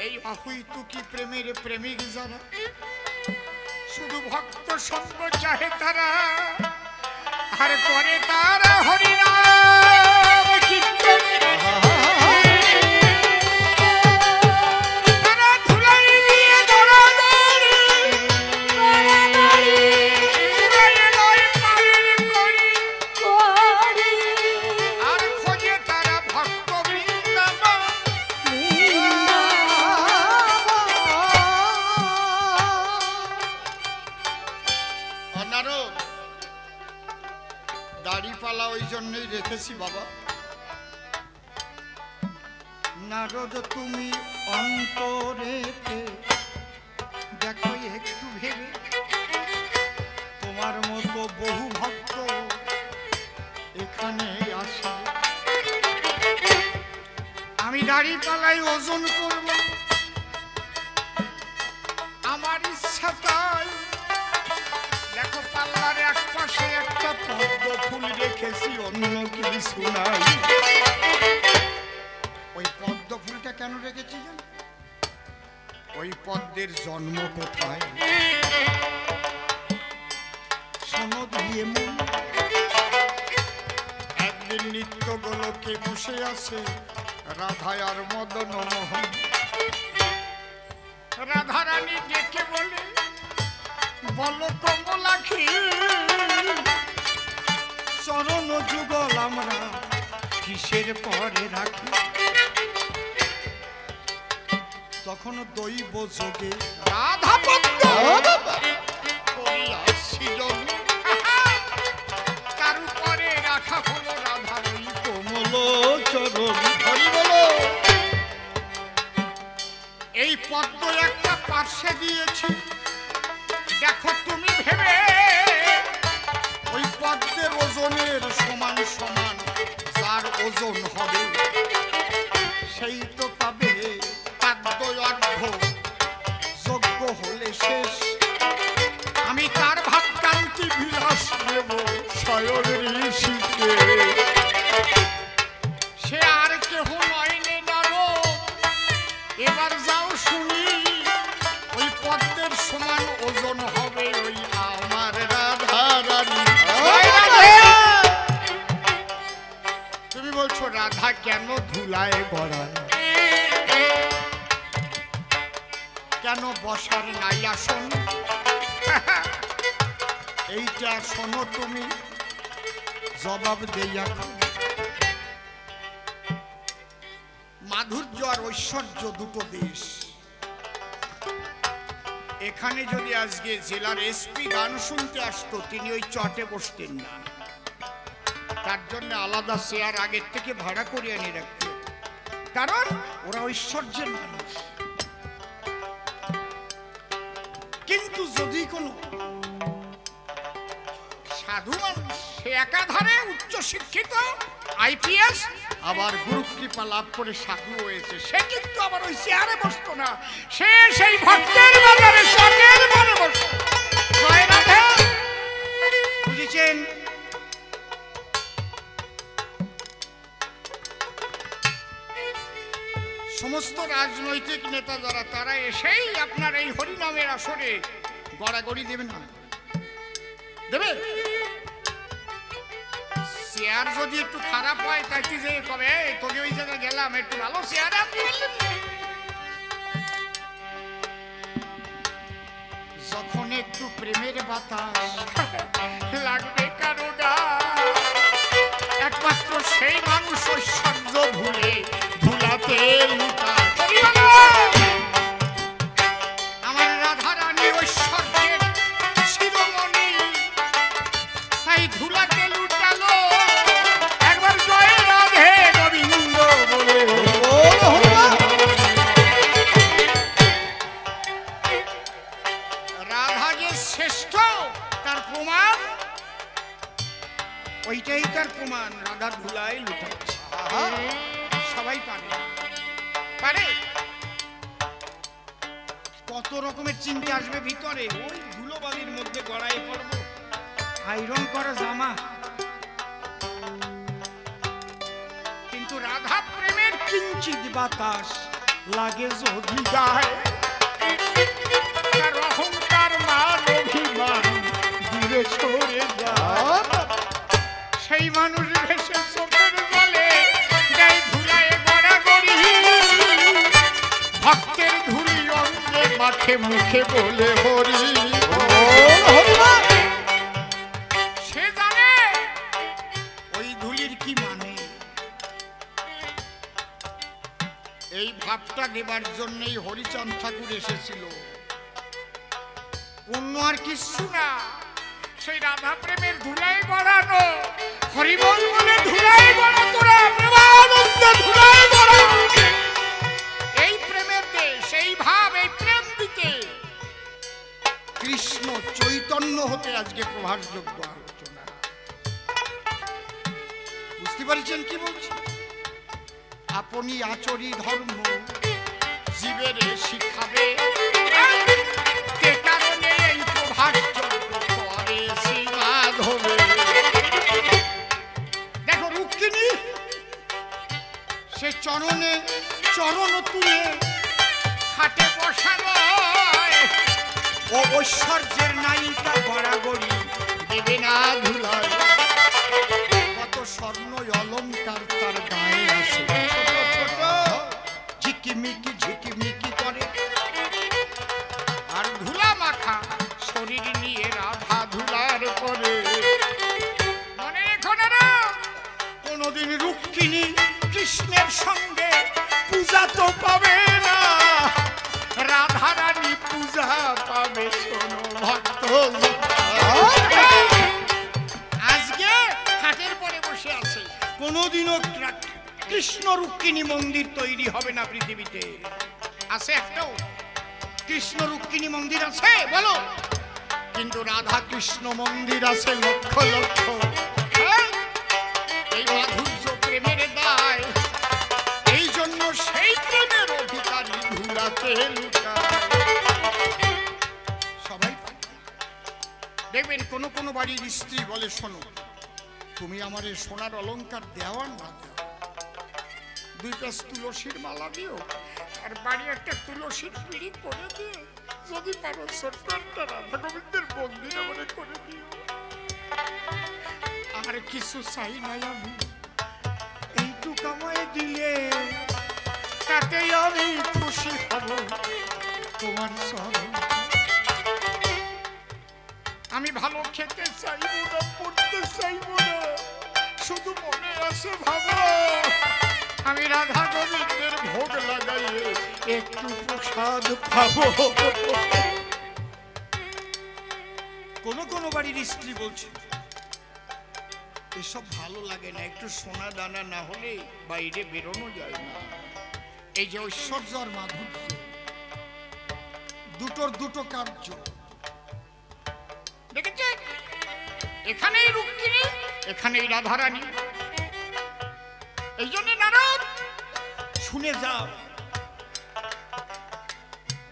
এই অহৈতুকী প্রেমের প্রেমিক যারা, শুধু ভক্ত সঙ্গ চাহে তারা, আর করে তারা হরিনাম কীর্তন। তারা ধুলাই দিয়ে দৌড়াদৌড়ি, উড়াইয়ে লয় পায়ের কড়ি, আর খোঁজে তারা ভক্ত বৃন্দাবন। দাড়িপালা ওই জন্যই রেখেছি বাবা। নারদ তুমি অন্তরেতে দেখো একটু ভেবে, তোমার মতো বহু ভক্ত এখানে আসে। আমি দাড়িপালাই ওজন করব, আমার ইচ্ছা তাই। দেখো পাল্লার এক পাশে একটা পদ্ম ফুল রেখেছি, অন্য কিছু নাই। ওই পদ্ম ফুলটা কেন রেখেছি জান? ওই পদ্মের জন্ম কোথায় শোনো দিয়ে মন। একদিন নিত্য গোলকে বসে আছে রাধা আর মদন মোহন। রাধারানী ডেকে বলে, বলো কমলাক্ষী, চরণ যুগল আমরা কিসের পরে রাখি? তখন দৈব যোগে রাধা তার উপরে রাখা হলো রাধার ওই কোমল চরণ। এই পদ্ম একটা পার্শ্বে দিয়েছি, দেখো তুমি ভেবে, ওই পদ্মের ওজনের সমান সমান যার ওজন হবে সেই তো পাবে পাদ্য অর্ঘ। যোগ্য হলে শেষ, আমি তার ভাবকান্তি বিলাস নেব স্বয়ং ঋষিকে। সে আর কেহ নয় নে নারদ, এবার যাও শুনি, ওই পদ্মের সমান ওজন হবে ওই আমার রাধা রানী। তুমি বলছো রাধা কেন ধুলায় গড়ায়, কেন বসার নাই আসন? এইটা শোনো তুমি, জবাব দেই এখন। মাধুর্য আর ঐশ্বর্য দুটো দেশ। এখানে যদি আজকে জেলার এসপি গান শুনতে আসতো, তিনি ওই চটে বসতেন না, তার জন্য আলাদা চেয়ার আগের থেকে ভাড়া করে এনে রাখতেন, কারণ ওরা ঐশ্বর্যের মানুষ। কিন্তু যদি কোনো সাধু মানুষ, সে একাধারে উচ্চ শিক্ষিত, আইপিএস, আবার গুরুকৃপা লাভ করে সাধু হয়েছে, সে কিন্তু আবার ওই চেয়ারে বসতো না, সে সেই ভক্তের বাজারে চটের মনে বসত। জয় রাধে, বুঝেছেন? সমস্ত রাজনৈতিক নেতা যারা, তারা এসেই আপনার এই হরিনামের আসরে গড়াগড়ি দেবে না, দেবে? চেয়ার যদি একটু খারাপ হয়, তাই কি যে কবে তোকে ওই জায়গায় গেলাম, একটু ভালো চেয়ার আপনি বললেন। যখন একটু প্রেমের বাতাস লাগবে কারো গা, একমাত্র সেই মানুষ ঐশ্বর্য ভুলে ধুলাতে লুটায়। আমার রাধা রানী ঐশ্বর্যের শিরোমণি, তাই ধুলাতে লুটালো। একবার জয় রাধে গোবিন্দ বলে। রাধা যে শ্রেষ্ঠ তার প্রমাণ, ওইটাই তার প্রমাণ। রাধা ধুলায় লুটাচ্ছে, সবাই পারে পারে। কত রকমের চিন্তা আসবে ভিতরে, ওই ধুলোবালির আয়রন করা জামা, কিন্তু রাধা প্রেমের কিঞ্চিত বাতাস লাগে যদি গায়ে, তার অহংকার মান অভিমান দূরে সরে যায়। সেই মানুষ ভেসে চোখের জলে গায়ে ধুলায় গড়াগড়ি, ভক্তের ধুলি অঙ্গে মাঠে মুখে বলে হরি। সে জানে ওই ধুলির কি মানে। এই ভাবটা দেবার জন্যই হরিচাঁদ ঠাকুর এসেছিল, অন্য আর কিছু না। সেই রাধা প্রেমের ধুলাই গড়ানো, হরিবল বলে ধুলাই গড়া, তোরা প্রেমানন্দে ধুলাই গড়া। এই প্রেমের দেশ, এই ভাব, এই প্রেম দিতে কৃষ্ণ চৈতন্য হতে আজকে প্রভাসযোগ্য আলোচনা। বুঝতে পারছেন কি বলছি? আপনি আচরি ধর্ম জীবের শিখাবে, কে কারণে এই প্রভাসযোগ্য করে শ্রীমাধবে। দেখো রুক্মিণী সে চরণে চরণ তুলে খাটে বসানো, ও ঐশ্বর্যের নায়িকা গড়াগড়ি দেবে না ধুলায়। কত স্বর্ণ অলঙ্কার তার গায়ে আছে, ঝিকিমিকি ঝিকিমিকি করে, আর ধুলা মাখা শরীর নিয়ে রাধা ধুলার পরে। মনে রেখো না, কোনদিন রুক্মিণী কৃষ্ণের সঙ্গে পূজা তো পাবে না, রাধা রানী পূজা পাবে শোনো ভক্ত। আজকে হাটের পরে বসে আছে, কোনদিনও কৃষ্ণ রুক্মিণী মন্দির তৈরি হবে না পৃথিবীতে। আছে একটাও কৃষ্ণ রুক্মিণী মন্দির আছে বলো? কিন্তু রাধা কৃষ্ণ মন্দির আছে লক্ষ লক্ষ। এই মাধুর্য প্রেমের দায়, এই জন্য সেই প্রেমের অধিকারী ধুলাতে লুকায়। সবাই দেখবেন কোন কোন বাড়ির স্ত্রী বলে, শোনো তুমি আমার এই সোনার অলংকার দেওয়ার না দাও, 2 পাঁচ তুলসীর মালা দিও, আর বাড়ি একটা তুলসীর পিড়ি করে দিয়ে যদি পারো ছোট্ট একটা রাধা গোবিন্দের মন্দির মনে করে দিও। আর কিছু চাই নাই আমি, এইটুকু আমায় দিলে তাতেই আমি খুশি হব। তোমার চরণ আমি ভালো খেতে চাইব না, পড়তে চাইব না, শুধু মনে আছে ভাবো আমি রাধা গোবিন্দের ভোগ লাগাইয়ে একটু প্রসাদ পাবো। কোন কোন বাড়ির স্ত্রী বলছে এসব ভালো লাগে না, একটু সোনা দানা না হলে বাইরে বেরোনো যায় না। এই যে ঐশ্বর্য আর মাধুর্য দুটোর দুটো কার্য দেখেছেন, এখানেই রুক্মিণী এখানেই রাধারানী। এই জন্য নারদ শুনে যাও,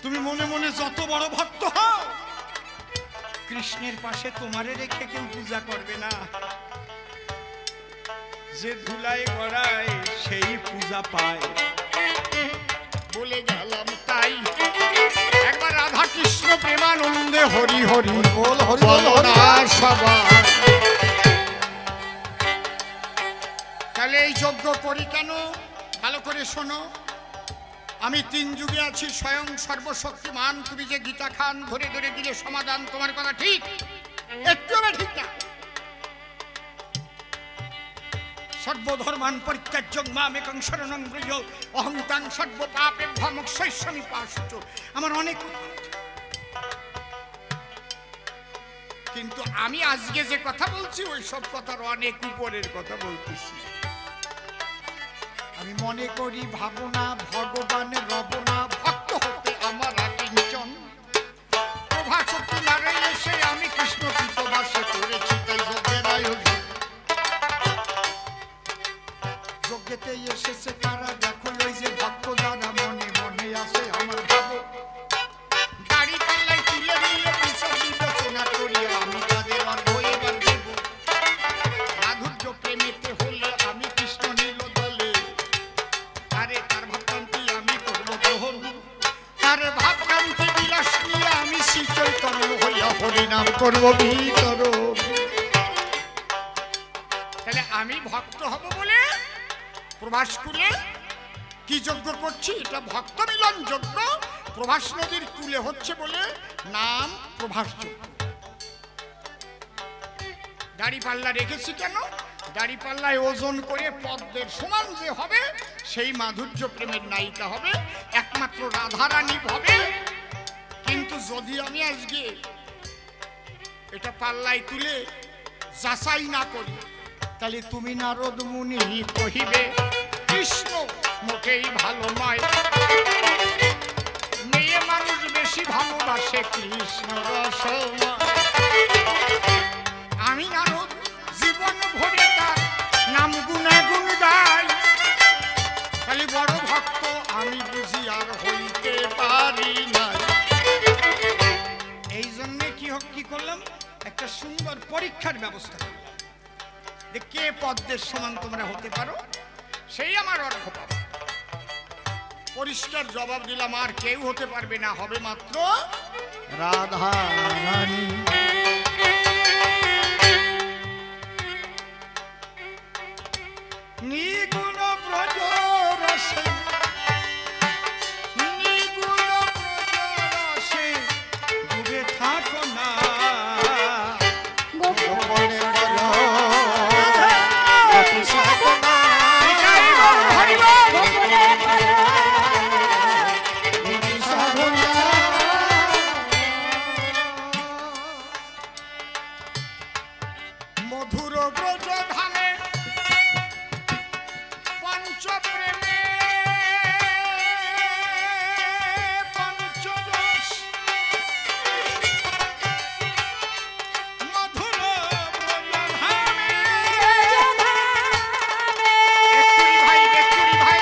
তুমি মনে মনে যত বড় ভক্ত হও, কৃষ্ণের পাশে তোমারে রেখে কেউ পূজা করবে না। যে ধুলায় গড়ায় সেই পূজা পায়, বলে গেলাম তাই। একবার রাধা কৃষ্ণ প্রেমানন্দে হরি হরি বল, হরি বল সবাই। তাহলে এই যজ্ঞ করি কেন? ভালো করে শোনো, আমি 3 যুগে আছি, স্বয়ং সর্বশক্তিমান। তুমি যে গীতা খান ধরে ধরে দিলে সমাধান, তোমার কথা ঠিক, একটু ঠিক না। সর্বধর্মান পরিত্যাজ্যং মামেকং শরণং ব্রজ অহং তাং সর্বপাপেভ্যো মোক্ষয়িষ্যামি পাশুচ। আমার অনেক কথা, কিন্তু আমি আজকে যে কথা বলছি ওই সব কথার অনেক উপরের কথা বলতেছি। আমি মনে করি ভাবনা ভগবানের রবনা, ভক্ত হতে আমার আকিঞ্চন। প্রভাশক্তি নারে এসে আমি কৃষ্ণ কৃতবাসে করেছি তাই যজ্ঞের আয়োজন। যজ্ঞেতে এসেছে কারা দেখো, ওই যে ভক্ত যারা মনে মনে আসে আমার ভাবো। দাড়ি পাল্লাই তুলে নিয়ে বিচার বিবেচনা করি আমি তাদের অর্ঘ এবার করব ভিতর। তাহলে আমি ভক্ত হব বলে প্রভাস কুলে কি যজ্ঞ করছি? এটা ভক্ত মিলন যজ্ঞ। প্রভাস নদীর কুলে হচ্ছে বলে নাম প্রভাস যজ্ঞ। দাড়ি পাল্লা রেখেছি কেন? দাড়ি পাল্লায় ওজন করে পদ্মের সমান যে হবে সেই মাধুর্য প্রেমের নায়িকা হবে, একমাত্র রাধারানী হবে। কিন্তু যদি আমি আজকে এটা পাল্লায় তুলে যাচাই না করি, তাহলে তুমি নারদ মুনি কহিবে কৃষ্ণ মোটেই ভালো নয়, মেয়ে মানুষ বেশি ভালোবাসে কৃষ্ণ রসময়। আমি নারদ জীবন ভরে তার নাম গুণাগুণ গাই, খালি বড় ভক্ত আমি বুঝি আর হইতে পারি না। এই জন্যে কি করলাম, একটা সুন্দর পরীক্ষার ব্যবস্থা করলাম যে কে পদ্মের সমান তোমরা হতে পারো, সেই আমার অর্ঘ পাবে। পরিষ্কার জবাব দিলাম, আর কেউ হতে পারবে না, হবে মাত্র রাধা রানী। নিগুণ ব্রজ রসে, নিগুণ ব্রজ রসে ডুবে থাকো না, মধুর ব্রজ ধামে পঞ্চপ্রেমে পঞ্চরস, মধুর ব্রজ ধামে। ভাই ভাই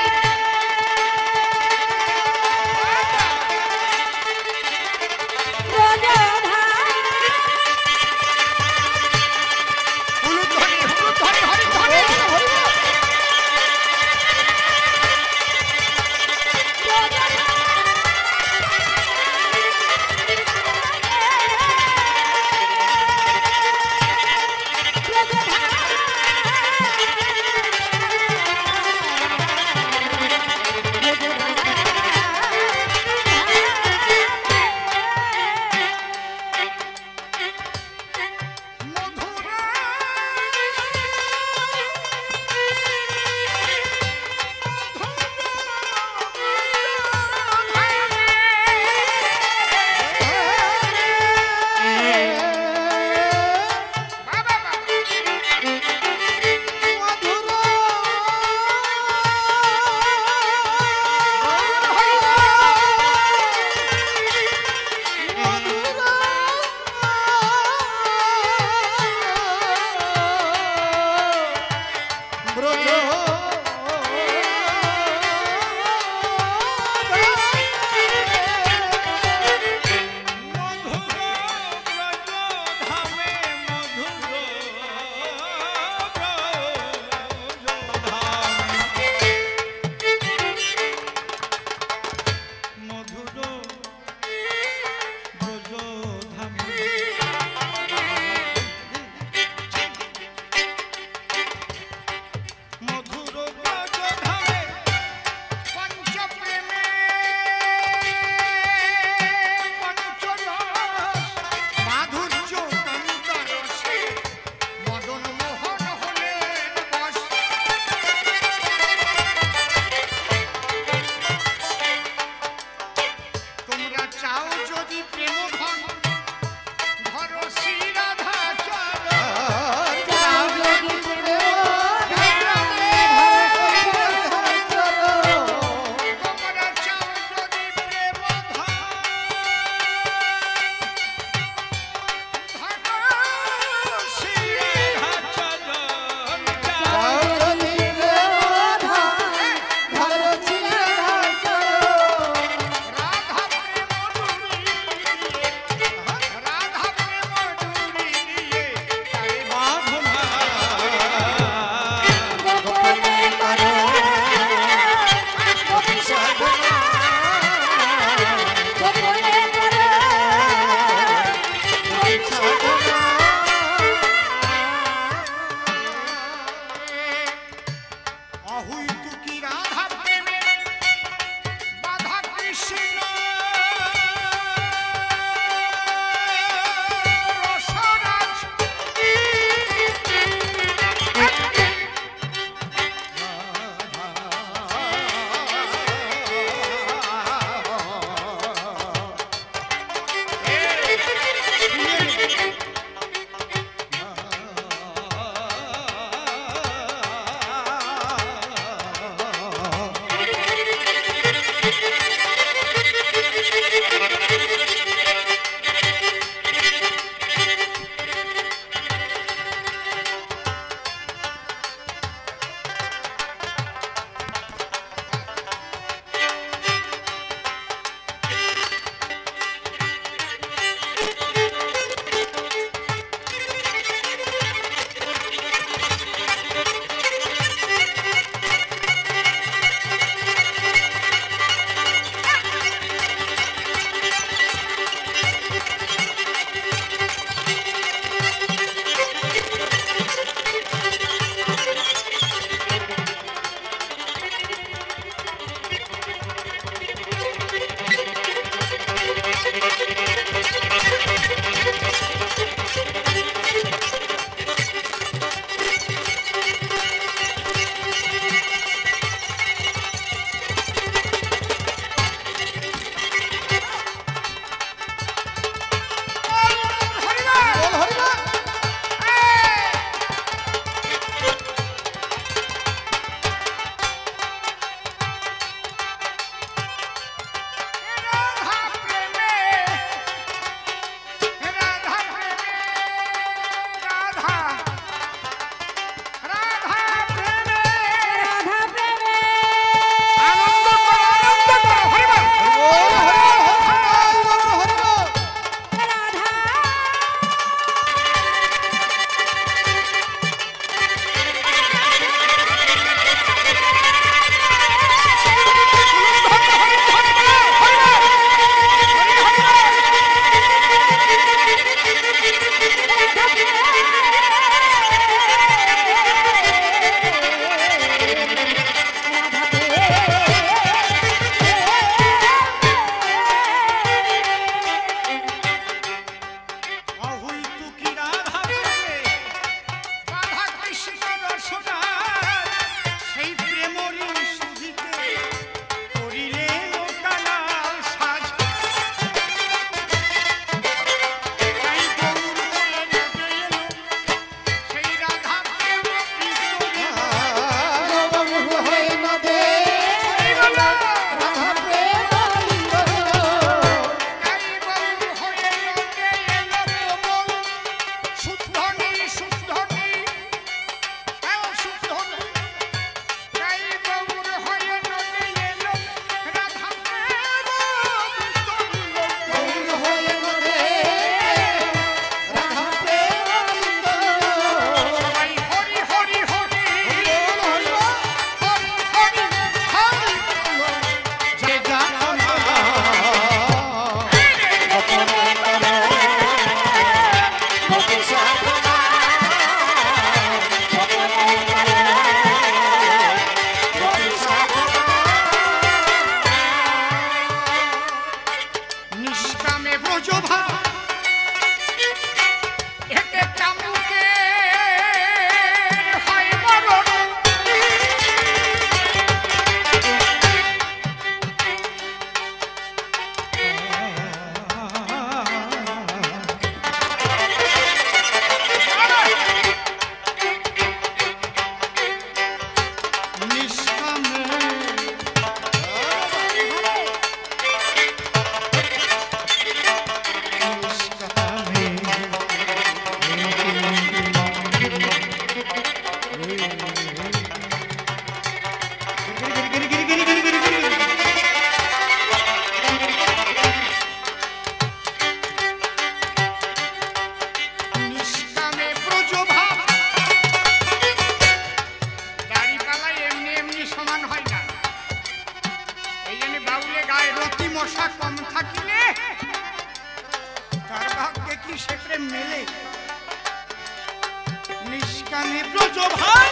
নিষ্কামে ব্রজ ভাই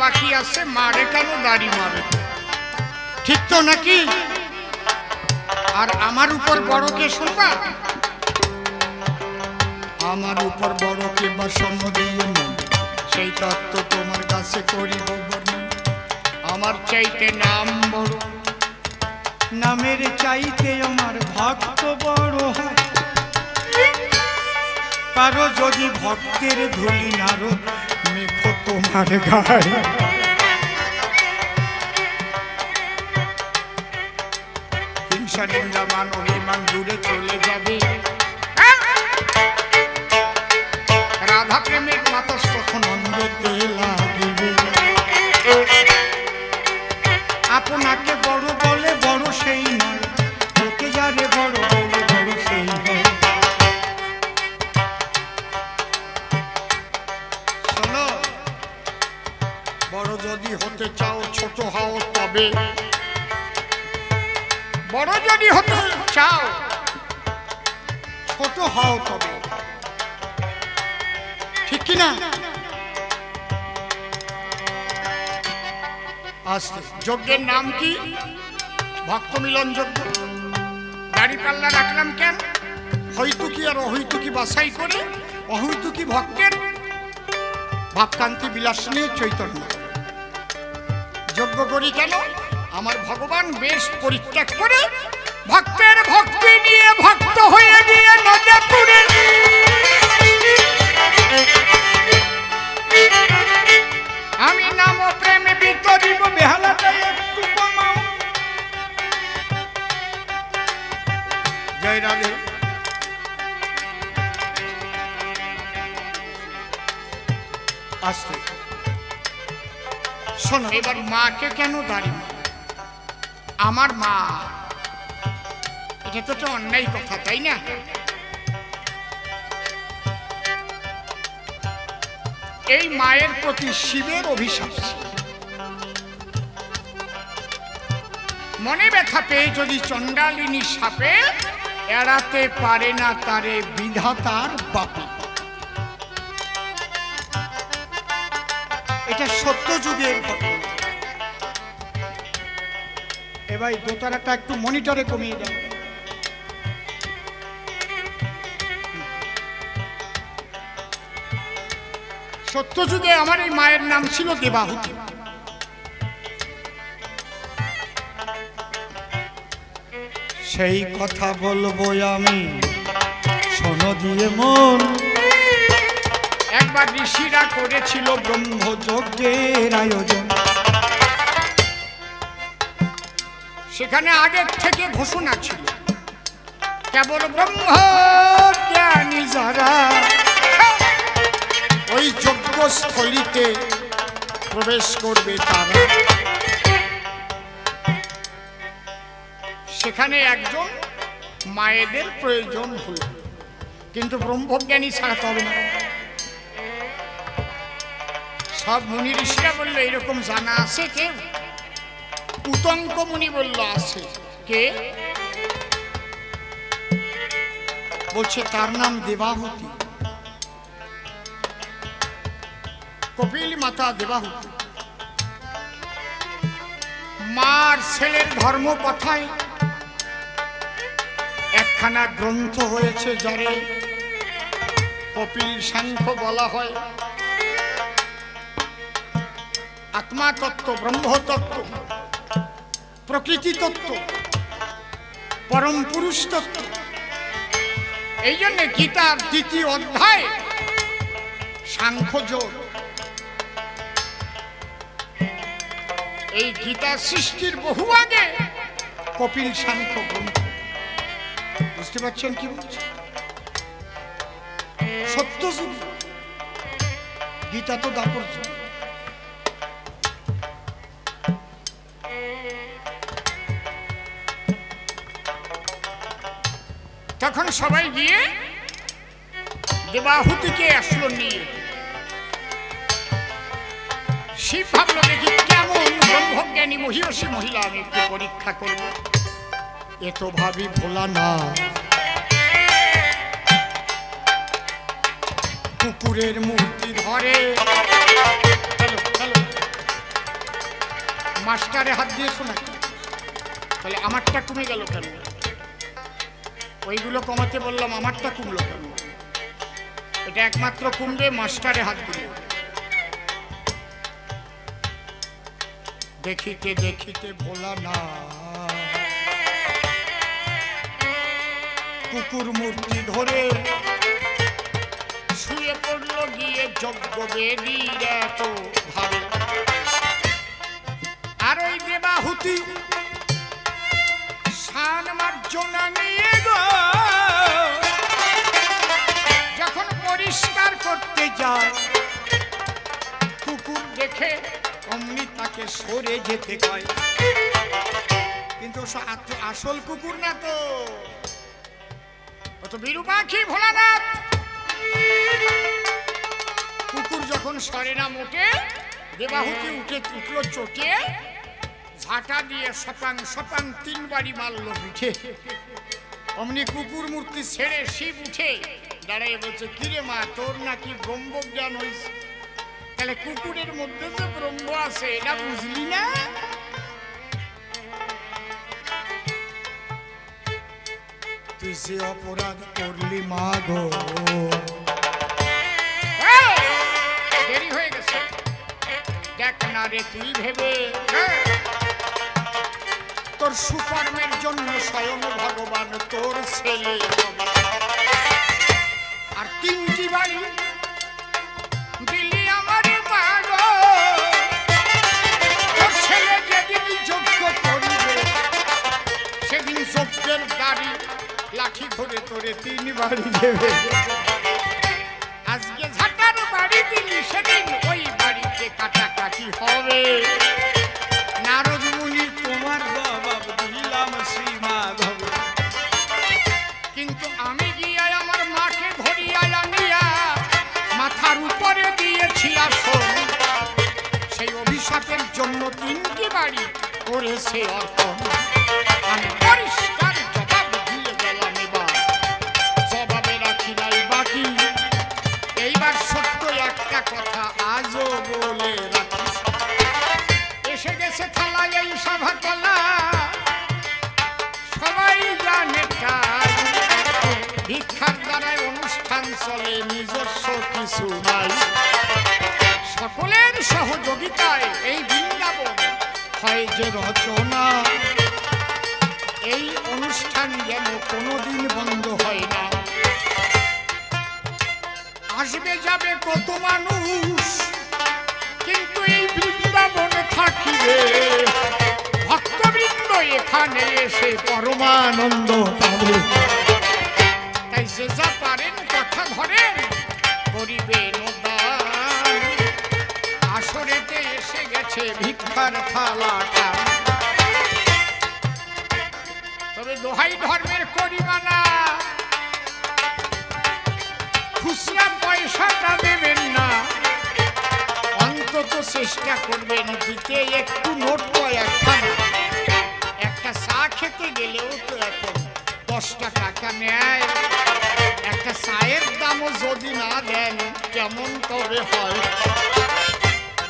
বাকি আছে মারে কেন দাড়ি মারে ঠিক তো নাকি আর আমার উপর বড় কে শুনবা আমার উপর বড় কে বা সম্মদিয়ে সেই তত্ত্ব তোমার কাছে করিব বর্ণন আমার চাইতে নাম বড় নামের চাইতে আমার ভক্ত বড় হয় পারো যদি ভক্তের ধুলি নারদ মেখো তোমার গায়ে হিংসা নিন্দা মান অভিমান দূরে চলে যাবে রাধা প্রেমের মাতস তখন অন্ধতে লাগিবে আপনাকে বড় বলে বড় সেই নয় তোকে যারে বড় বলে বড় সেই হয় শোনো বড় যদি হতে চাও ছোট হও তবে বড় যদি হতে চাও ছোট হও তবে ঠিক কিনা আজকে যজ্ঞের নাম কি ভক্ত মিলন যজ্ঞ দাড়ি পাল্লা রাখলাম কেন হইতুকি আর অহৈতুকি বাছাই করে অহৈতুকি ভক্তের ভাবকান্তি বিলাস নিয়ে চৈতন্য যজ্ঞ করি কেন আমার ভগবান বেশ পরিত্যাগ করে ভক্তের ভক্তি নিয়ে ভক্ত হয়ে গিয়ে নদে পুরে আমি নাম প্রেমে বিতরিব বেহালাটা একটু কমাও জয় রাধে আসতে শোনো এবার মাকে কেন দাঁড়িয়ে আমার মা এটা তো একটা অন্যায় কথা তাই না এই মায়ের প্রতি শিবের অভিশাপ মনে ব্যথা পেয়ে যদি চণ্ডালিনী সাপে এড়াতে পারে না তারে বিধাতার বাপি এটা সত্য যুগের ঘটনা এবার দোতারাটা একটু মনিটরে কমিয়ে দেন সত্য যুগে আমার এই মায়ের নাম ছিল দেবাহুতি সেই কথা বলবো আমি, শোনো দিয়ে মন। একবার ঋষিরা করেছিল ব্রহ্মযজ্ঞের আয়োজন। সেখানে আগের থেকে ঘোষণা ছিল, কেবল ব্রহ্মজ্ঞানী যারা ওই যজ্ঞস্থলিতে প্রবেশ করবে তারা। সেখানে একজন মায়েদের প্রয়োজন হল, কিন্তু ব্রহ্মজ্ঞানী ছাড়া হবে না। সব মুনি ঋষিরা বললো এরকম জানা আছে কেউ? উতঙ্ক মুনি বলল আছে। কে? বলছে তার নাম দেবাহুতি, কপিল মাতা দেবাহুতি। মার ছেলের ধর্ম কথায় একখানা গ্রন্থ হয়েছে, যারে কপিল সাংখ্য বলা হয়। আত্মা তত্ত্ব, ব্রহ্ম তত্ত্ব, প্রকৃতি তত্ত্ব, পরম পুরুষ তত্ত্ব। এই জন্য গীতার 2য় অধ্যায় সাংখ্যযোগ। এই গীতা সৃষ্টির বহু আগে কপিল সাংখ্য গ্রন্থ। বুঝতে পারছেন কি বলছে? সত্য যুগ, গীতা তো দাপর যুগ। তখন সবাই গিয়ে দেবাহুতিকে আসলো নিয়ে। শিব ভাবলো দেখি কেমন ব্রহ্মজ্ঞানী মহিষী মহিলা, আমি একটু পরীক্ষা করব। এ তো ভাবি ভোলা না, কুকুরের মূর্তি ধরে। মাস্টারে হাত দিয়ে শোনা, তাহলে আমারটা কমে গেল কেন? ওইগুলো কমাতে বললাম, আমারটা কমলো কেন? এটা একমাত্র কমবে মাস্টারে হাত দিলে। দেখিতে দেখিতে ভোলা না, কুকুর মূর্তি ধরে শুয়ে পড়লো গিয়ে যজ্ঞ বেদীর এত ভাবে। আর ওই দেবাহুতি স্নান মার্জনা নিয়ে গো যখন পরিষ্কার করতে যায়, কুকুর দেখে অমনি তাকে সরে যেতে কয়। কিন্তু আসল কুকুর না তো, ও তো বিরূপাক্ষী ভোলানাথ। কুকুর যখন সরে না মোটে, দেবাহুতি উঠলো চটিয়ে, ঝাঁটা দিয়ে সপাং সপাং 3 বাড়ি মারলো পিঠে। অমনি কুকুর মূর্তি ছেড়ে শিব উঠে দাঁড়ায় বলছে, কিরে মা, তোর নাকি ব্রহ্মজ্ঞান হয়েছে? তাহলে কুকুরের মধ্যে যে ব্রহ্ম আছে এটা বুঝলি না? তুই যে অপরাধ করলি মা গো। দেরি হয়ে গেছে, দেখ না রে তুই ভেবে, তোর সুকর্মের জন্য স্বয়ং ভগবান তোর ছেলে। আর 3টি বাড়ি দিল্লি আমার মা গো, তোর ছেলে যেদিন যজ্ঞ করিবে সেদিন যজ্ঞের দাড়ি লাঠি ধরে তোরে 3 বাড়ি দেবে। আজকে ঝাঁটার বাড়ি দিলি, সেদিন ওই বাড়িতে কাটাকাটি হবে। নারদ মুনি তোমার জবাব দিলাম শ্রীমাধব, কিন্তু আমি গিয়া আমার মাকে ধরিয়া আনিয়া মাথার উপরে দিয়েছি আসন। সেই অভিশাপের জন্য 3টি বাড়ি করেছে অর্পণ। আমি পরিষ্কার জবাব দিয়ে গেলাম, এবার জবাবে রাখি নাই বাকি। এইবার সত্য একটা কথা আজও বলে রাখি, এসে গেছে থালায় এই সভা তলা, সবাই জানে তাই। ভিক্ষার দ্বারায় অনুষ্ঠান চলে, নিজস্ব কিছু নাই। সকলের সহযোগিতায় এই বৃন্দাবন হয় যে রচনা। এই অনুষ্ঠান গান যেন কোনোদিন বন্ধ হয় না। আসবে যাবে কত মানুষ, কিন্তু এই বৃন্দাবনে থাকিবে ভক্তবৃন্দ এখানে এসে পরমানন্দ পাবে। তাই যে যা পারেন কথা ধরেন, করিবেন দান। আসরেতে এসে গেছে ভিক্ষার থালাটা, তবে দোহাই ধর্মের করিবা না, খুচরা পয়সাটা দেবেন না, অন্তত চেষ্টা করবেন দিতে একটু নোট কয়েকখানা। একটা চা খেতে গেলেও তো এখন 10 টাকা নেয়, একটা চায়ের দামও যদি না দেন কেমন তবে হয়।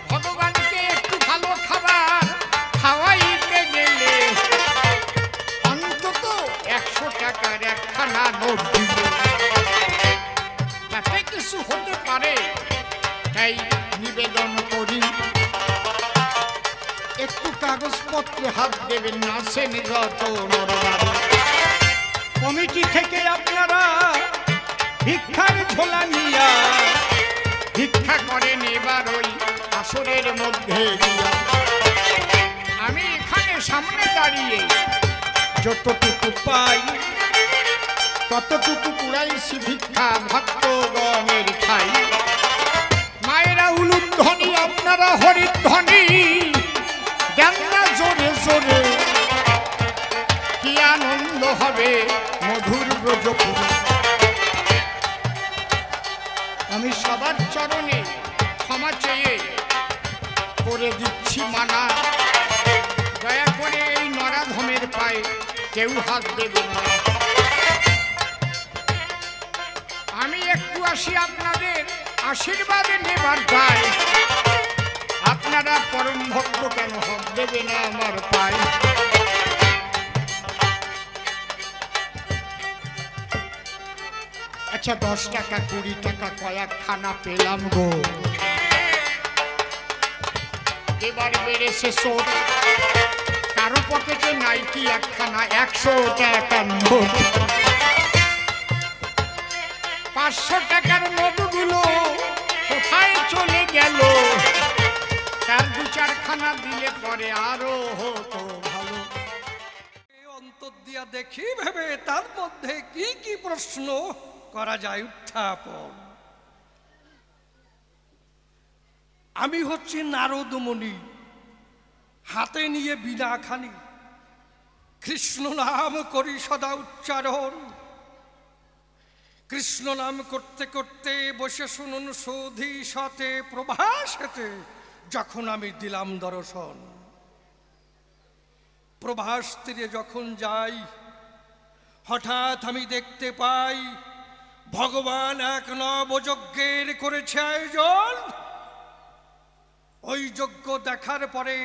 ভগবানকে একটু ভালো খাবার খাওয়াইতে গেলে অন্তত 100 টাকার একখানা নোট দিব, তাতে কিছু হতে পারে। তাই নিবেদন করি একটু কাগজপত্রে হাত দেবেন না, সেন যত নরনারী। কমিটি থেকে আপনারা ভিক্ষার ঝোলা নিয়া ভিক্ষা করেন এবার ওই আসরের মধ্যে দিয়া। আমি এখানে সামনে দাঁড়িয়ে যতটুকু পাই ততটুকু কুড়াইছি ভিক্ষা ভক্তগণের খাই। মায়েরা উলুধ্বনি, আপনারা হরিধ্বনি দেন না জোরে জোরে, কি আনন্দ হবে মধুর ব্রজপুরে। আমি সবার চরণে ক্ষমা চেয়ে করে দিচ্ছি মানা, দয়া করে এই নরাধমের পায়ে কেউ হাত দেবেন না। আমি একটু আসি আপনাদের আশীর্বাদে নেবার চাই, আপনারা পরম ভক্ত কেন হাত দেবে না আমার পায়ে। আচ্ছা 10 টাকা 20 টাকা কয়েকখানা পেলাম গো, এবার বেড়েছে সোট, কারো পকেটে নাই কি একখানা 100 টাকার নোট। 500 টাকার নোটগুলো কোথায় চলে গেল, তার 2-4 খানা দিলে পরে আরো হতো ভালো। অন্তর দিয়া দেখি ভেবে তার মধ্যে কি কি প্রশ্ন করা যায় উত্থাপন। আমি হচ্ছি নারদ মুনি, হাতে নিয়ে বীণা খানি, কৃষ্ণ নাম করি সদা উচ্চারণ। কৃষ্ণ নাম করতে করতে বসে শুনুন সৌধি সাথে প্রভাসেতে যখন আমি দিলাম দর্শন। প্রভাস তীরে যখন যাই হঠাৎ আমি দেখতে পাই ভগবান এক নবযজ্ঞের করেছে আয়োজন। ওই যজ্ঞ দেখার পরে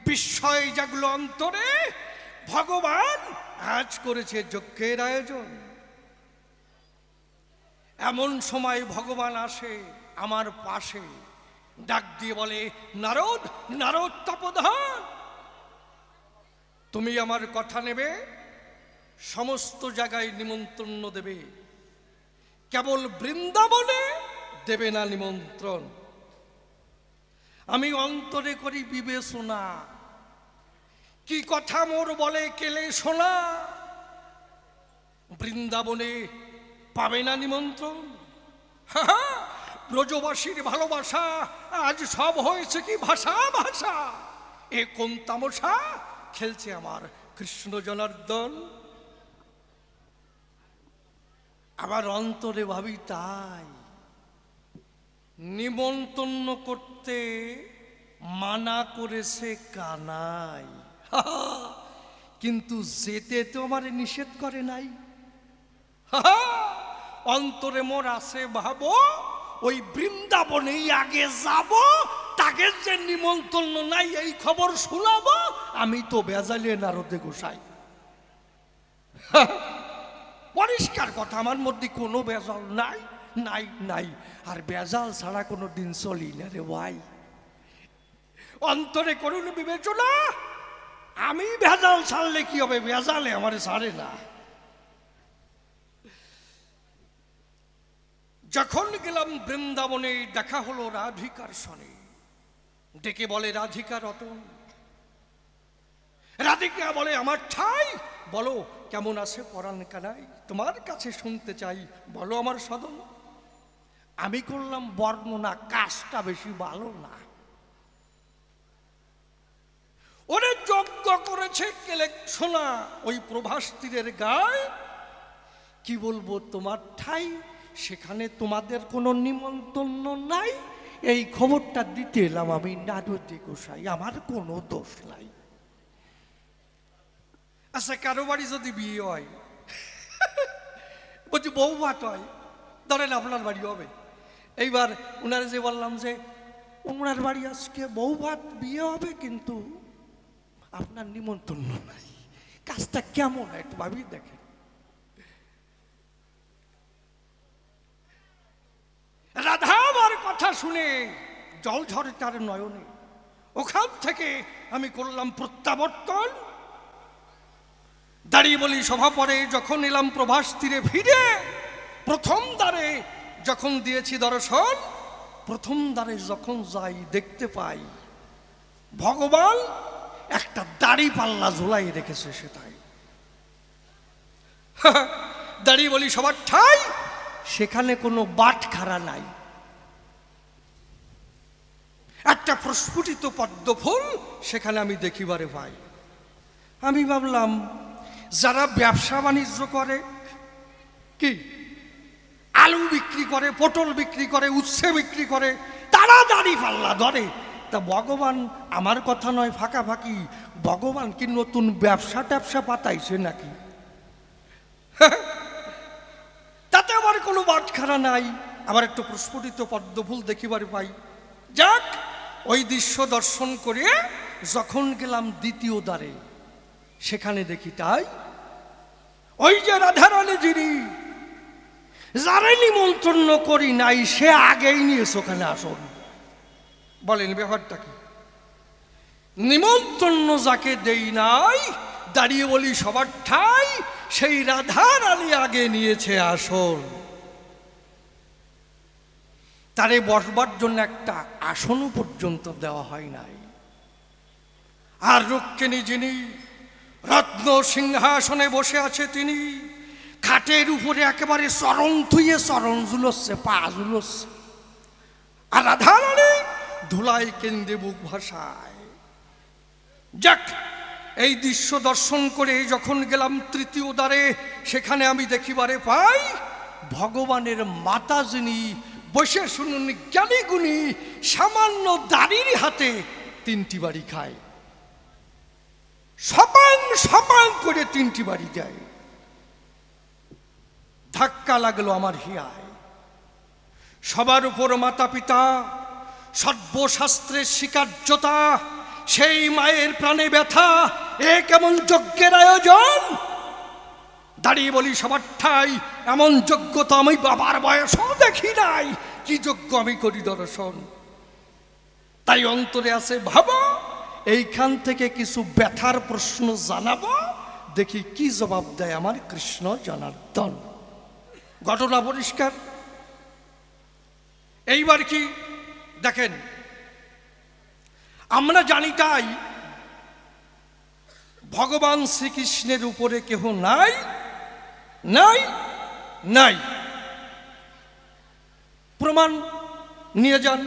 বিস্ময় জাগলো অন্তরে, ভগবান আজ করেছে যজ্ঞের আয়োজন। এমন সময় ভগবান আসে আমার পাশে, ডাক দিয়ে বলে, নারদ নারদ তপোধন, তুমি আমার কথা নেবে, সমস্ত জায়গায় নিমন্ত্রণ দেবে, কেবল বৃন্দাবনে দেবে না নিমন্ত্রণ। আমি অন্তরে করি বিবেচনা, কি কথা মোর বলে কেলে শোনা, বৃন্দাবনে পাবে না নিমন্ত্রণ। ব্রজবাসীর ভালোবাসা আজ সব হয়েছে কি ভাষা ভাষা, এ কোন তামসা খেলছে আমার কৃষ্ণ জনার্দন। আবার অন্তরে ভাবি তাই, নিমন্ত্রণ করতে মানা করেছে কানাই, কিন্তু যেতে তো আমার নিষেধ করে নাই। অন্তরে মোর আছে ভাবো, ওই বৃন্দাবনেই আগে যাব, তাকে যে নিমন্ত্রণ নাই এই খবর শোনাবো। আমি তো বেজালে নারদে গোসাই, পরিষ্কার কথা, আমার মধ্যে কোনো বেজাল নাই নাই নাই, আর বেজাল ছাড়া কোনো দিন চলি না রে ভাই। অন্তরে করুন বিবেচনা, আমি ভেজাল ছাড়লে কি হবে, ভেজালে আমার ছাড়ে না। যখন গেলাম বৃন্দাবনে, দেখা হলো রাধিকার সনে। ডেকে বলে, রাধিকা রতন। রাধিকা বলে, আমার ঠাই, বলো কেমন আছে পরাণ কানাই, তোমার কাছে শুনতে চাই, বলো আমার সদন। আমি করলাম বর্ণনা, কাজটা বেশি ভালো না। ওরে যজ্ঞ করেছে কেলে শোনা ওই প্রভাস তীরের গায়ে, কি বলবো তোমার ঠাই, সেখানে তোমাদের কোনো নিমন্ত্রণ নাই। এই খবরটা দিতে এলাম আমি নারদী গোসাই, আমার কোনো দোষ নাই। আচ্ছা, কারো বাড়ি যদি বিয়ে হয়, বলছি বউ ভাত হয়, ধরেন আপনার বাড়ি হবে। এইবার ওনারা যে বললাম যে ওনার বাড়ি আজকে বউ ভাত বিয়ে হবে, কিন্তু আপনার নিমন্ত্রণ নাই, কাজটা কেমন একটু ভাবি দেখেন। রাধা আমার কথা শুনে জল ঝরে তার নয়নে। ওখান থেকে আমি করলাম প্রত্যাবর্তন। দাঁড়িয়ে বলি সভা পরে যখন এলাম প্রভাস তীরে ফিরে, প্রথম দ্বারে যখন দিয়েছি দর্শন, প্রথম দ্বারে যখন যাই দেখতে পাই ভগবান একটা দাড়ি পাল্লা ঝোলাই রেখেছে সেটাই। দাঁড়িয়ে বলি সবার ঠাই, সেখানে কোনো বাটখারা নাই। একটা প্রস্ফুটিত পদ্ম ফুল সেখানে আমি দেখিবারে পাই। আমি ভাবলাম যারা ব্যবসা বাণিজ্য করে, কি আলু বিক্রি করে, পটল বিক্রি করে, উচ্ছে বিক্রি করে, তারা দাড়ি পাল্লা ধরে। তা ভগবান, আমার কথা নয় ফাঁকাফাঁকি, ভগবান কি নতুন ব্যবসা ট্যাবসা পাতাইছে নাকি? তাতে আবার কোনো বাটখারা নাই, আবার একটু প্রস্ফুটিত পদ্ম ফুল দেখিবারে পাই। যাক, ওই দৃশ্য দর্শন করে যখন গেলাম দ্বিতীয় দ্বারে, সেখানে দেখি তাই ওই যে রাধারানী যিনি, যারে নিমন্ত্রণ করি নাই, সে আগেই নিয়েছে ওখানে আসন। বলেন ব্যাপারটা কি? নিমন্ত্রণ যাকে দেই নাই, দাঁড়িয়ে বলি সবার ঠাই, সেই রাধারানী আগে নিয়েছে আসন। তারে বসবার জন্য একটা আসনও পর্যন্ত দেওয়া হয় নাই। আর রক্ষিণী যিনি রত্ন সিংহাসনে বসে আছে, তিনি খাটের উপরে একেবারে চরণ ধুয়ে চরণ ঝুলচ্ছে, পা ঝুলচ্ছে। আর রাধারানী ধুলাই কেন্দ্রে বুক ভাসায়। যাক, এই দৃশ্য দর্শন করে যখন গেলাম তৃতীয় দ্বারে, সেখানে আমি দেখিবারে পাই ভগবানের মাতা যিনি বসে শুনুন জ্ঞানী গুণী, সামান্য দাড়ির হাতে তিনটি বাড়ি খায়, সপাং সপাং করে তিনটি বাড়ি দেয়। ধাক্কা লাগলো আমার হিয়ায়। সবার উপর মাতা পিতা, সর্বশাস্ত্রের স্বীকার্যতা, সেই মায়ের প্রাণে ব্যথা, এ কেমন যজ্ঞের আয়োজন? দাঁড়িয়ে বলি সবার ঠাই, এমন যোগ্যতা আমি বাবার বয়সও দেখি নাই। কি যোগ্য আমি করি দর্শন। তাই অন্তরে আছে ভাবো, এইখান থেকে কিছু ব্যথার প্রশ্ন জানাবো, দেখি কি জবাব দেয় আমার কৃষ্ণ জনার্দন। ঘটনা পরিষ্কার। এইবার কি দেখেন, আমরা জানি তাই ভগবান শ্রীকৃষ্ণের উপরে কেহ নাই নাই নাই। প্রমাণ নিয়ে যান।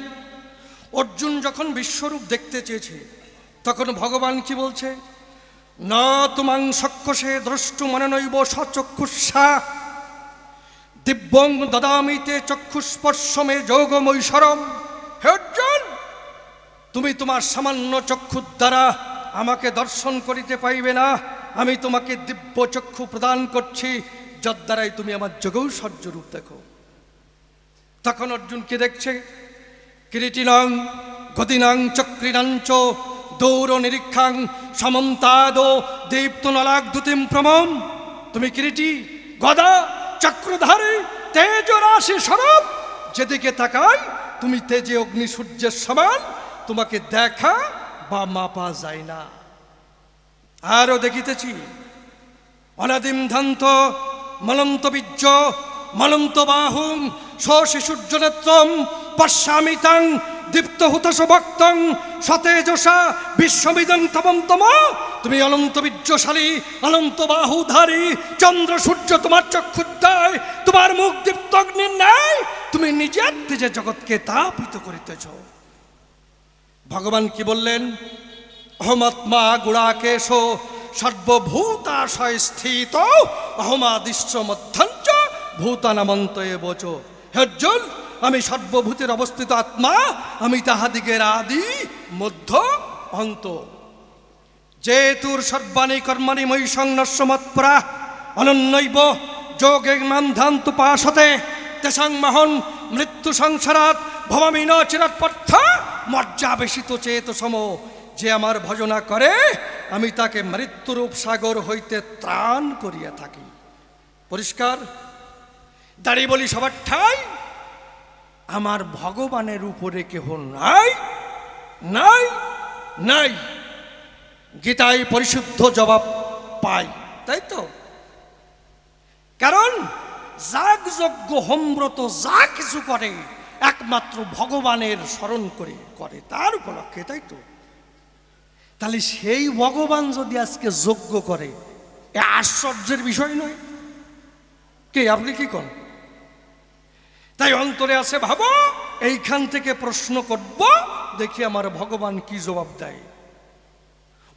অর্জুন যখন বিশ্বরূপ দেখতে চেয়েছে, তখন ভগবান কি বলছে? না তুমাং সক্ষসে দ্রষ্টু মননৈব সচক্ষুষা দিব্যং দদামিতে চক্ষুস্পর্শমে যোগমৈশ্বরম। হে অর্জুন, তুমি তোমার সামান্য চক্ষুর দ্বারা আমাকে দর্শন করিতে পাইবে না। আমি তোমাকে দিব্য চক্ষু প্রদান করছি, যার দ্বারাই তুমি আমার যোগৌশ্বর্য রূপ দেখো। তখন অর্জুন কি দেখছে? কিরীটিনাং গদিনাং চক্রিণাঞ্চ দৌর নিরীক্ষাং সমন্তাদ দীপ্ত নলাক দুতিম প্রমম। তুমি কিরীটি, গদা, চক্রধারী, তেজ রাশি স্বরূপ, যেদিকে তাকাই তুমি তেজে অগ্নি সূর্যের সমান, তোমাকে দেখা বা মাপা যায় না। আরও দেখিতেছি অনাদিম ধান্ত মলন্ত বীর্য মলন্ত বাহুং শিশুর্জনেত্রম পশ্যামিতাং দীপ্ত হুতস ভক্তং সতেজসা বিশ্বমিদং তমন্তম। তুমি অনন্ত বীর্যশালী, অনন্ত বাহুধারী, চন্দ্র সূর্য তোমার চক্ষুদ্দয়, তোমার মুখ দীপ্ত অগ্নির ন্যায়, তুমি নিজের তেজে জগৎকে তাপিত করিতেছ। ভগবান কি বললেন? অহমাত্মা গুড়াকেশ সর্বভূতাশয় স্থিত অহমাদিশ্য মধ্যঞ্চ ভূতানামন্তয়ে বচ। হে অর্জুন, আমি সর্বভূতের অবস্থিত আত্মা, আমি তাহাদিগের আদি মধ্য অন্ত। যে তুর সর্বাণী কর্মাণি ময়ি সংনস্য মৎপরা অনন্যৈব যোগে মান্ধান্তু পাশতে তেসাং মহন মৃত্যু সংসারাত ভবামি ন চিরৎপর্থ মজ্জাবেশিত চেত সম। যে আমার ভজনা করে আমি তাকে মৃত্যুরূপ সাগর হইতে ত্রাণ করিয়া থাকি। পরিষ্কার? দাঁড়িয়ে বলি সবার ঠাই, আমার ভগবানের উপরে কেহ নাই, নাই, নাই। গীতায় পরিশুদ্ধ জবাব পাই, তাই তো? কারণ যাগ যজ্ঞ হোমব্রত যা কিছু করে একমাত্র ভগবানের স্মরণ করে করে, তার উপলক্ষে, তাই তো? তাহলে সেই ভগবান যদি আজকে যজ্ঞ করে, এ আশ্চর্যের বিষয় নয়? কে আপনি কি করেন? তাই অন্তরে আছে ভাবো, এইখান থেকে প্রশ্ন করব, দেখি আমার ভগবান কি জবাব দেয়।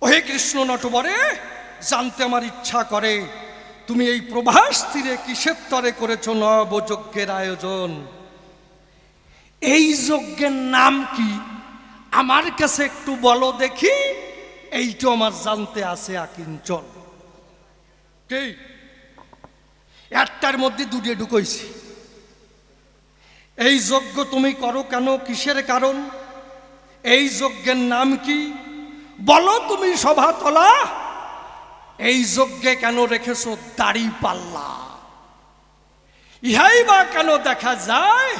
ওহে কৃষ্ণ নটবরে, জানতে আমার ইচ্ছা করে তুমি এই প্রভাস তীরে কিসের তরে করেছ নবযজ্ঞের আয়োজন? এই যজ্ঞের নাম কি আমার কাছে একটু বলো দেখি, এইটা আমার জানতে আছে আকিঞ্চন। কি একটার মধ্যে দুটিয়ে ঢুকাইছি। এই যজ্ঞ তুমি করো কেন, কিসের কারণ, এই যজ্ঞের নাম কি বলো তুমি সভাতলা। এই যজ্ঞে কেন রেখেছ দাড়ি পাল্লা, ইহাই বা কেন দেখা যায়?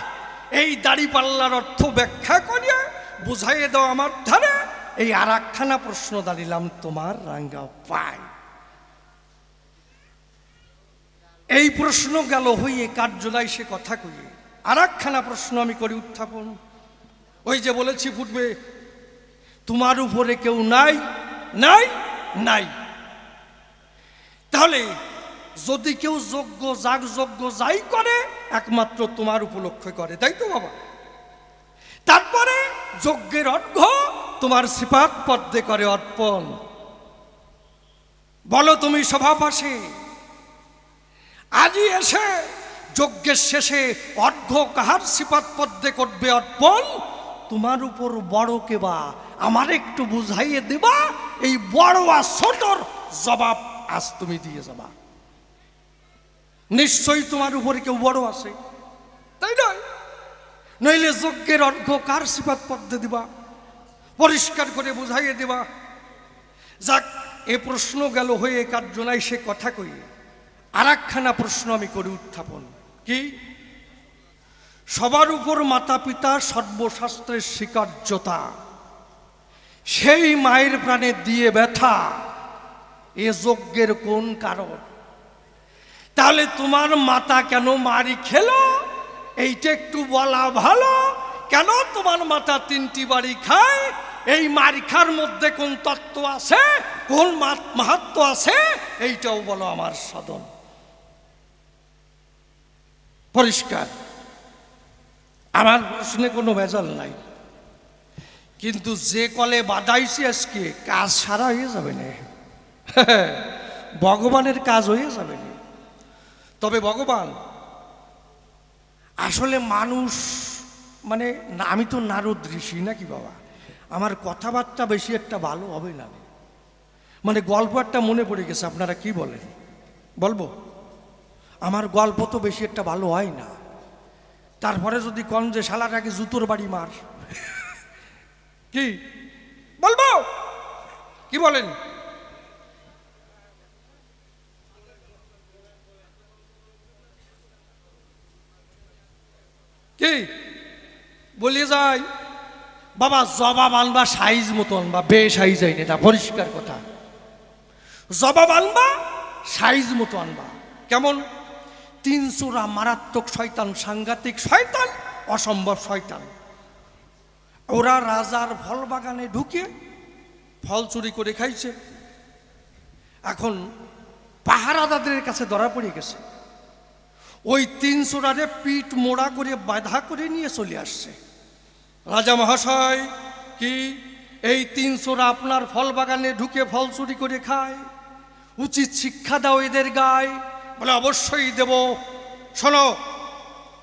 এই দাড়ি পাল্লার অর্থ ব্যাখ্যা করিয়া বুঝাইয়ে দাও আমার ধারে। এই আর একখানা প্রশ্ন দাঁড়িলাম তোমার রাঙ্গা পায়। এই প্রশ্ন গেল হইয়ে কার্যলাই সে কথা কইয়ে, আর একখানা প্রশ্ন আমি করি উত্থাপন। ওই যে বলেছি ফুটবে, তোমার উপরে কেউ নাই, নাই, নাই। তাহলে যদি কেউ যজ্ঞ যাগ যজ্ঞ যাই করে একমাত্র তোমার উপলক্ষে করে, তাই তো বাবা? তারপরে যজ্ঞের অর্ঘ্য তোমার শ্রীপাদ পদ্মে করে অর্পণ। বলো তুমি সভাপাশে আজই এসে যজ্ঞের শেষে অর্ঘ্য কাহার শ্রীপাদ পদ্মে করবে অর্পণ? তোমার উপর বড় কেবা, আমার একটু বুঝাইয়ে দেবা। এই বড় আর ছোটর জবাব আজ তুমি দিয়ে যাবা। নিশ্চয়ই তোমার উপরে কেউ বড় আছে, তাই নয়? নইলে যজ্ঞের অর্ঘ্য কার শ্রীপাদ পদ্মে দিবা, পরিষ্কার করে বুঝাইয়ে দেবা। যাক, এ প্রশ্ন গেল হয়ে কার্য নাই সে কথা কই। আর একখানা প্রশ্ন আমি করি উত্থাপন। কি? সবার উপর মাতা পিতা সর্বশাস্ত্রের স্বীকার্যতা, সেই মায়ের প্রাণে দিয়ে ব্যথা, এ যজ্ঞের কোন কারণ? তাহলে তোমার মাতা কেন মারি খেলো, এইটা একটু বলা ভালো। কেন তোমার মাতা 3টি বাড়ি খায়? এই মারিখার মধ্যে কোন তত্ত্ব আছে, কোন মাহাত্ম্য আছে, এইটাও বলো আমার সাধন। পরিষ্কার, আমার প্রশ্নে কোনো ভেজাল নাই। কিন্তু যে কলে বাদাইছি আজকে, কাজ সারা হয়ে যাবে না, ভগবানের কাজ হয়ে যাবে না। তবে ভগবান আসলে মানুষ, মানে আমি তো নারদ ঋষি নাকি বাবা, আমার কথাবার্তা বেশি একটা ভালো হবে না। মানে গল্প একটা মনে পড়ে গেছে, আপনারা কি বলেন? বলবো? আমার গল্প তো বেশি একটা ভালো হয় না। তারপরে যদি কন যে শালাটাকে জুতোর বাড়ি মার, কি বলবো? কি বলেন? কি বলে যাই বাবা, জবাব আনবা সাইজ মতো আনবা, বে সাইজ আইনে, এটা পরিষ্কার কথা। জবাব আনবা সাইজ মতো আনবা। কেমন? তিনসুরা মারাত্মক শয়তান, সাংঘাতিক শয়তান, অসম্ভব শয়তান। ওরা রাজার ফল বাগানে ঢুকে ফল চুরি করে খাইছে। এখন পাহারাদারদের কাছে ধরা পড়ে গেছে। ওই তিনসুরারে পিঠ মোড়া করে বাধা করে নিয়ে চলে আসছে। রাজা মহাশয়, কি এই তিনসুরা আপনার ফল বাগানে ঢুকে ফল চুরি করে খায়? উচিত শিক্ষা দাও এদের গায়ে। বলে অবশ্যই দেব। শোনো,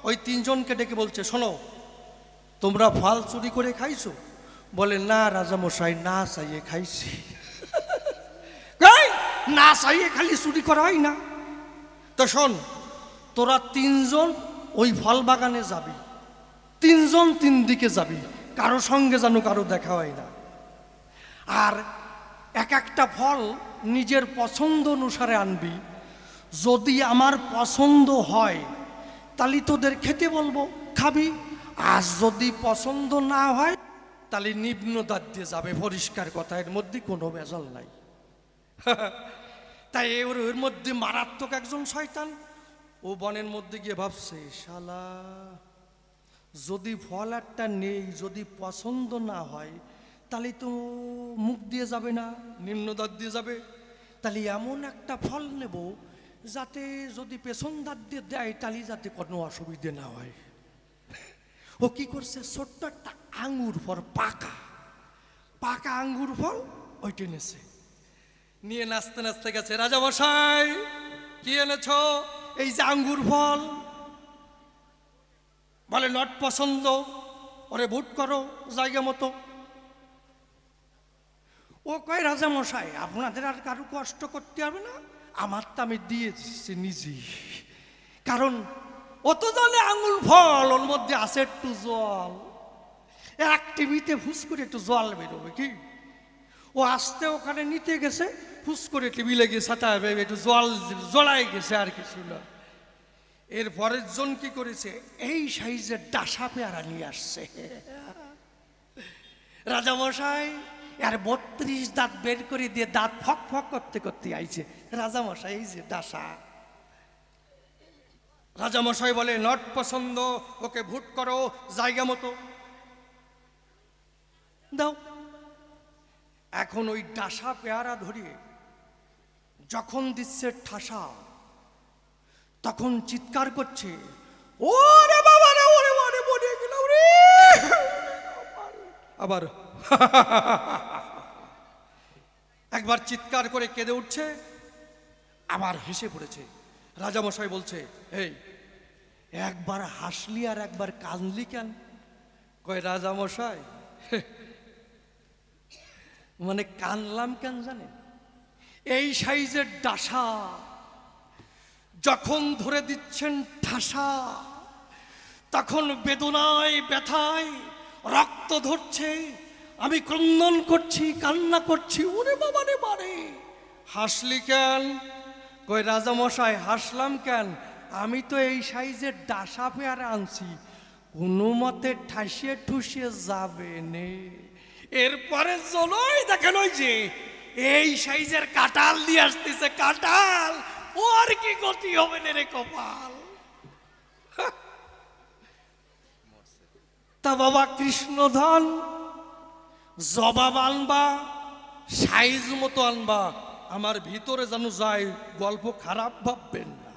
ওই তিনজনকে ডেকে বলছে, শোনো, তোমরা ফল চুরি করে খাইছো? বলে না রাজামশাই, না চাইয়ে খাইছি। না চাইয়ে খালি চুরি করা হয় না। তো শোন, তোরা তিনজন ওই ফল বাগানে যাবি, তিনজন তিন দিকে যাবি, কারো সঙ্গে যেন কারো দেখা হয় না। আর এক একটা ফল নিজের পছন্দ অনুসারে আনবি। যদি আমার পছন্দ হয় তাহলে তোদের খেতে বলবো, খাবি। আর যদি পছন্দ না হয় তাহলে নিম্ন দাঁত দিয়ে যাবে। পরিষ্কার কথা, এর মধ্যে কোনো ভেজাল নাই। তাই ওর মধ্যে মারাত্মক একজন শয়তান। ও বনের মধ্যে গিয়ে ভাবছে, শালা যদি ফল একটা নেই, যদি পছন্দ না হয় তাহলে তো মুখ দিয়ে যাবে না, নিম্ন দাঁত দিয়ে যাবে। তাহলে এমন একটা ফল নেব যাতে যদি পেছন দাঁত দিয়ে দেয় তাহলে যাতে কোনো অসুবিধে না হয়। ও কি করছে, ছোট্ট একটা আঙ্গুর ফল, পাকা পাকা আঙ্গুর ফল ওই টেনেছে, নিয়ে নাচতে নাচতে গেছে। রাজামশাই, কি এনেছ? এই যে আঙ্গুর ফল। বলে নট পছন্দ। ওরে ভোট করো জায়গা মতো। ও কয়, রাজামশাই আপনাদের আর কারো কষ্ট করতে হবে না, আমারটা আমি দিয়ে দিচ্ছি নিজেই। কারণ অত জলে আঙুল ফল, ওর মধ্যে আছে একটু জল। এক টিভিতে ফুস করে একটু জল বেরোবে কি। ও আসতে ওখানে নিতে গেছে, ফুস করে টিভি লেগে সাঁতা একটু জল জড়াই গেছে, আর কিছু না। এর পরের জন কি করেছে, এই সাইজের ডাসা পেয়ারা নিয়ে আসছে। রাজামশাই আর 32 দাঁত বের করে দিয়ে দাঁত ফক ফক করতে করতে আইছে। রাজামশাই এই যে ডাসা। রাজামশাই বলে নট পছন্দ, ওকে ভোট করো জায়গা মতো দাও। এখন ওই ডাসা পেয়ারা ধরিয়ে যখন দিচ্ছে ঠাসা, তখন চিৎকার করছে, ওরে বাবা রে, ওরে বাবা মরে গেল রে। আবার একবার চিৎকার করে কেঁদে উঠছে, আবার হেসে পড়েছে। রাজামশাই বলছে, এই একবার হাসলি আর একবার কাঁদলি কেন? কয়, রাজামশাই মানে কানলাম কেন জানেন? এই সাইজের ডাসা যখন ধরে দিচ্ছেন ঠাসা, তখন বেদনায় ব্যথায় রক্ত ধরছে, আমি ক্রন্দন করছি, কান্না করছি, ওরে বাবা রে বারে। হাসলি কেন? কই, রাজামশাই হাসলাম কেন, আমি তো এই সাইজের ডাসা পেয়ারা আনছি, কোনো মতে ঠাসিয়ে ঠুসিয়ে যাবে নে। এরপরে জলই দেখেন ওই যে এই সাইজের কাঁঠাল দিয়ে আসতেছে, কাঁঠাল। ওর কি গতি হবে রে কপাল। তা বাবা কৃষ্ণধন, জবাব আনবা, সাইজ মতো আনবা, আমার ভিতরে যেন যায়, গল্প খারাপ ভাববেন না।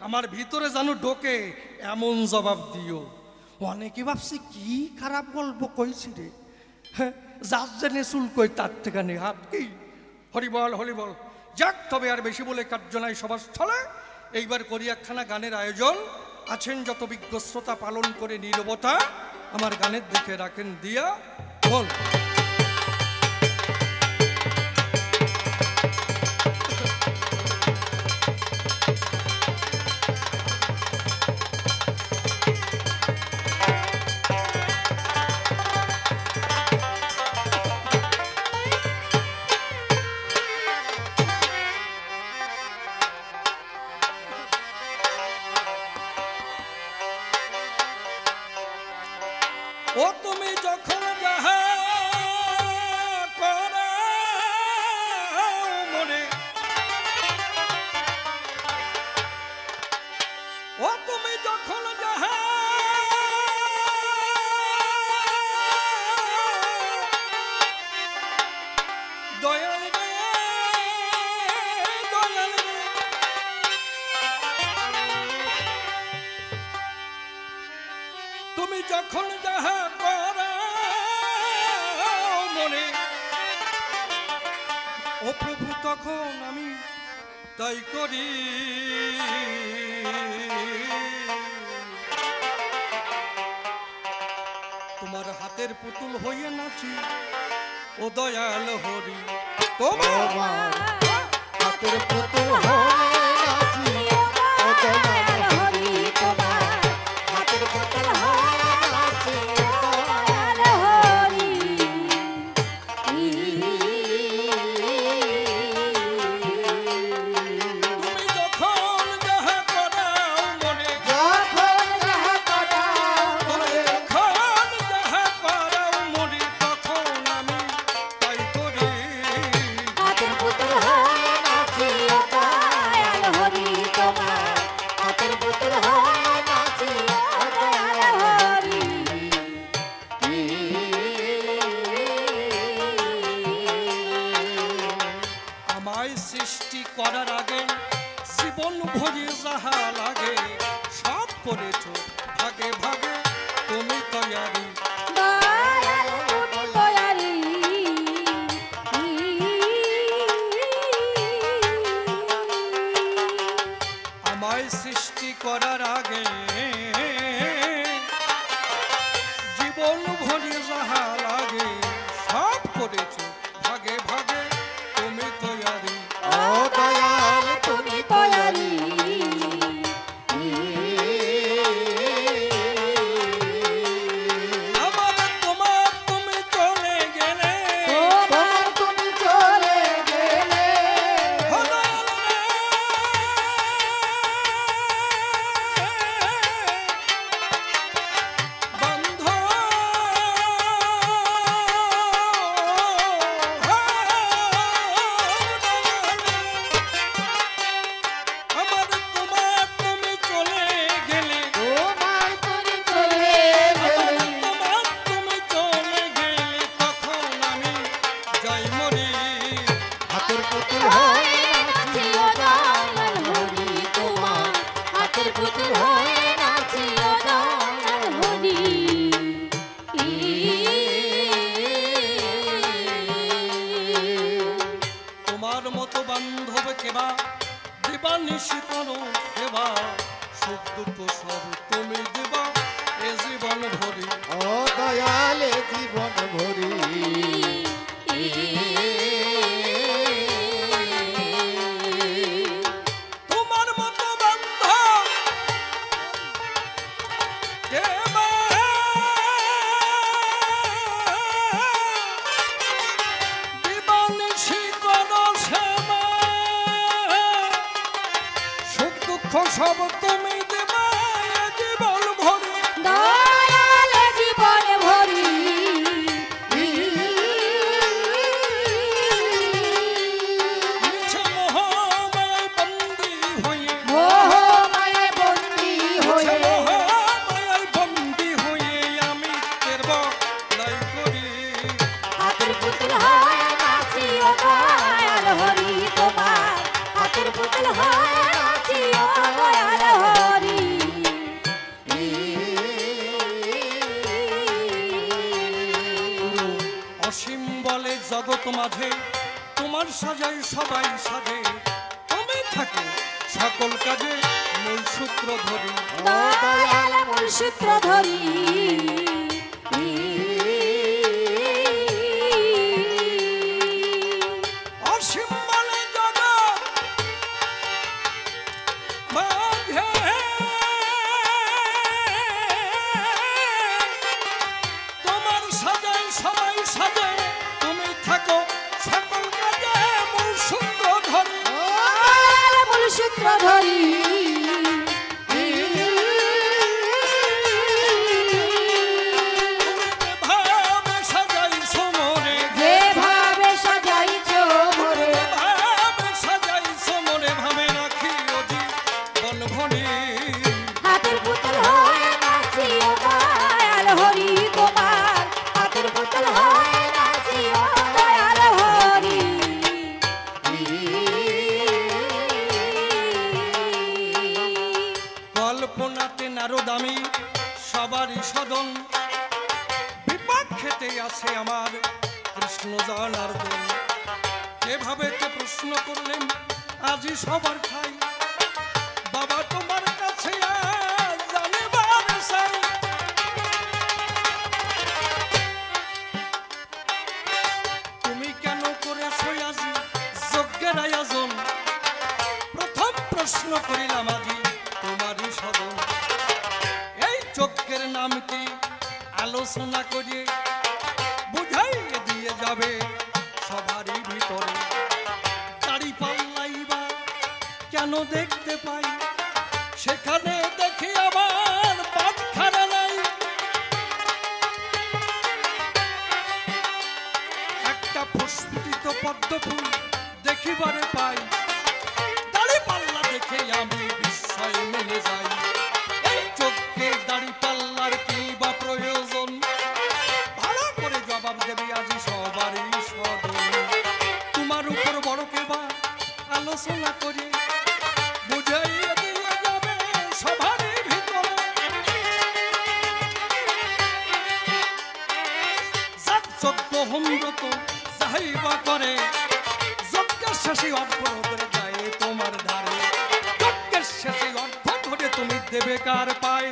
আমার ভিতরে যেন ঢোকে এমন জবাব দিও। অনেকে ভাবছে কি খারাপ গল্প কইছি রে, যার জেনে চুল কই তার থেকে নেই হাত কি। হরিবল হরিবল। যাক, তবে আর বেশি বলে কার্য নাই সবার স্থলে। এইবার করি একখানা গানের আয়োজন। আছেন যত বিজ্ঞ শ্রোতা, পালন করে নীরবতা, আমার গানের দিকে রাখেন দিয়া বল। ও তুমি যখন যাহা ও প্রভু তখন আমি তাই করি। তোমার হাতের পুতুল হইয়া নাচি ও দয়াল হরি, তোমার হাতের পুতুল হয়ে নাচি ও দয়াল হরি, তোমার হাতের পুতুল হয়ে নাচি ও দয়াল হরি। তুমি যখন যাহা করাও মনে, যখন যাহা করাও মনে, যখন যাহা করাও মনে, তখন আমি তাই করি। হাতের পুতুল হয়ে নাচি ও দয়াল হরি, তোমার হাতের পুতুল হয়ে নাচি ও দয়াল হরি। আমায় সৃষ্টি করার আগে জীবন ভরি যাহা লাগে সব করেছ ভাগে ভাগে, তুমি তৈয়ারি। দয়াল তুমি দয়ালি, আমায় সৃষ্টি করার আগে জীবন ভরি যাহা লাগে সব করেছ ভাগে ভাগে, তুমি তৈয়ারি। ও দয়াল তুমি দয়ালি। আমার তোমার তুমি চলে গেলে, তোমার তুমি চলে গেলে, ও দয়াল রে, বন্ধ আমার তোমার তুমি চলে গেলে, তোমার তুমি চলে গেলে, তোমার তুমি চলে গেলে, তখন আমি যাই মরি। হাতের পুতুল হয়ে নাচি ও দয়াল হরি, তোমার হাতের পুতুল হয়ে নাচি ও দয়াল হরি। তোমার মতো বান্ধব কেবা দিবানিশি করো সেবা, সুখ দুঃখ সব তুমি দিবা এ জীবন ভরি। ও দয়ালে জীবন ভরি। তোমার মতো বান্ধব কেবা দিবানিশি করো সেবা, সুখ দুঃখ সব তুমি দিবা এ জীবন ভরি। দয়ালে জীবন ভরি। মিছে মোহমায় বন্দী হয়ে, মোহমায় বন্দী মিছে হয়ে, মোহমায় বন্দী হয়ে আমি তেরব লাই করি। হাতের পুতুল হয়ে নাচি ও দয়াল হরি, তোমার হাতের পুতুল হয়ে নাচি ও দয়াল হরি। অসীম বলে জগৎ মাঝে তোমার সাজাই সবাই সাজে, তুমি থাকে সকল কাজে মূল সূত্র ধরি। দয়াল মূল সূত্র ধরি। অসীম বলে জগৎ মাঝে তোমার সাজাই সবাই সাজে, তুমি থাকো সকল কাজে মূল সূত্র ধরি। দয়াল মূল সূত্র ধরি। ভাবে সাজাইছো মোরে, যেভাবে সাজাইছ মোরে, ভাবে সাজাইছো মোরে, ভাবে রাখি অজি বনভনি। হাতের পুতুল হয়ে নাচি ও দয়াল হরি, তোমার হাতের পুতুল হয়ে নাচি ও দয়াল হরি। কল্পনাতে নারদ আমি সবারই সদন, বিপক্ষেতে আছে আমার কৃষ্ণ জনার্দন। যেভাবে প্রশ্ন করলেন আজি সবার ঠাই, বাবা তোমার কাছে জানিবার চাই। তুমি কেন করেছো আজি যজ্ঞের আয়োজন? প্রথম প্রশ্ন করিলাম আজি তোমারই সদন। এই যজ্ঞের নাম কি আলোচনা করে বুঝাইয়ে দিয়ে যাবে সবারই ভিতরে। দাড়ি পাল্লাই বা কেন দেখতে পাই, সেখানে দেখি আমার বাটখারা নাই। একটা প্রস্ফুটিত পদ্ম ফুল দেখিবারে পাই, দাড়ি পাল্লা দেখে আমি বিস্ময় মেলে যাই। এই চোখে দাড়ি পাল্লার কি বা প্রয়োজন, ভালো করে জবাব দেবে আজি সবারই সদন। তোমার উপর বড় কেবা আলোচনা করে বুঝাইয়ে দিয়ে যাবে সবারই ভিতরে। যাক যজ্ঞ হোমরত যাইবা করে, যজ্ঞের শেষে অর্ঘ ধরে যায় তোমার ধারে। যজ্ঞের শেষে অর্ঘ ধরে তুমি দেবে কার পায়?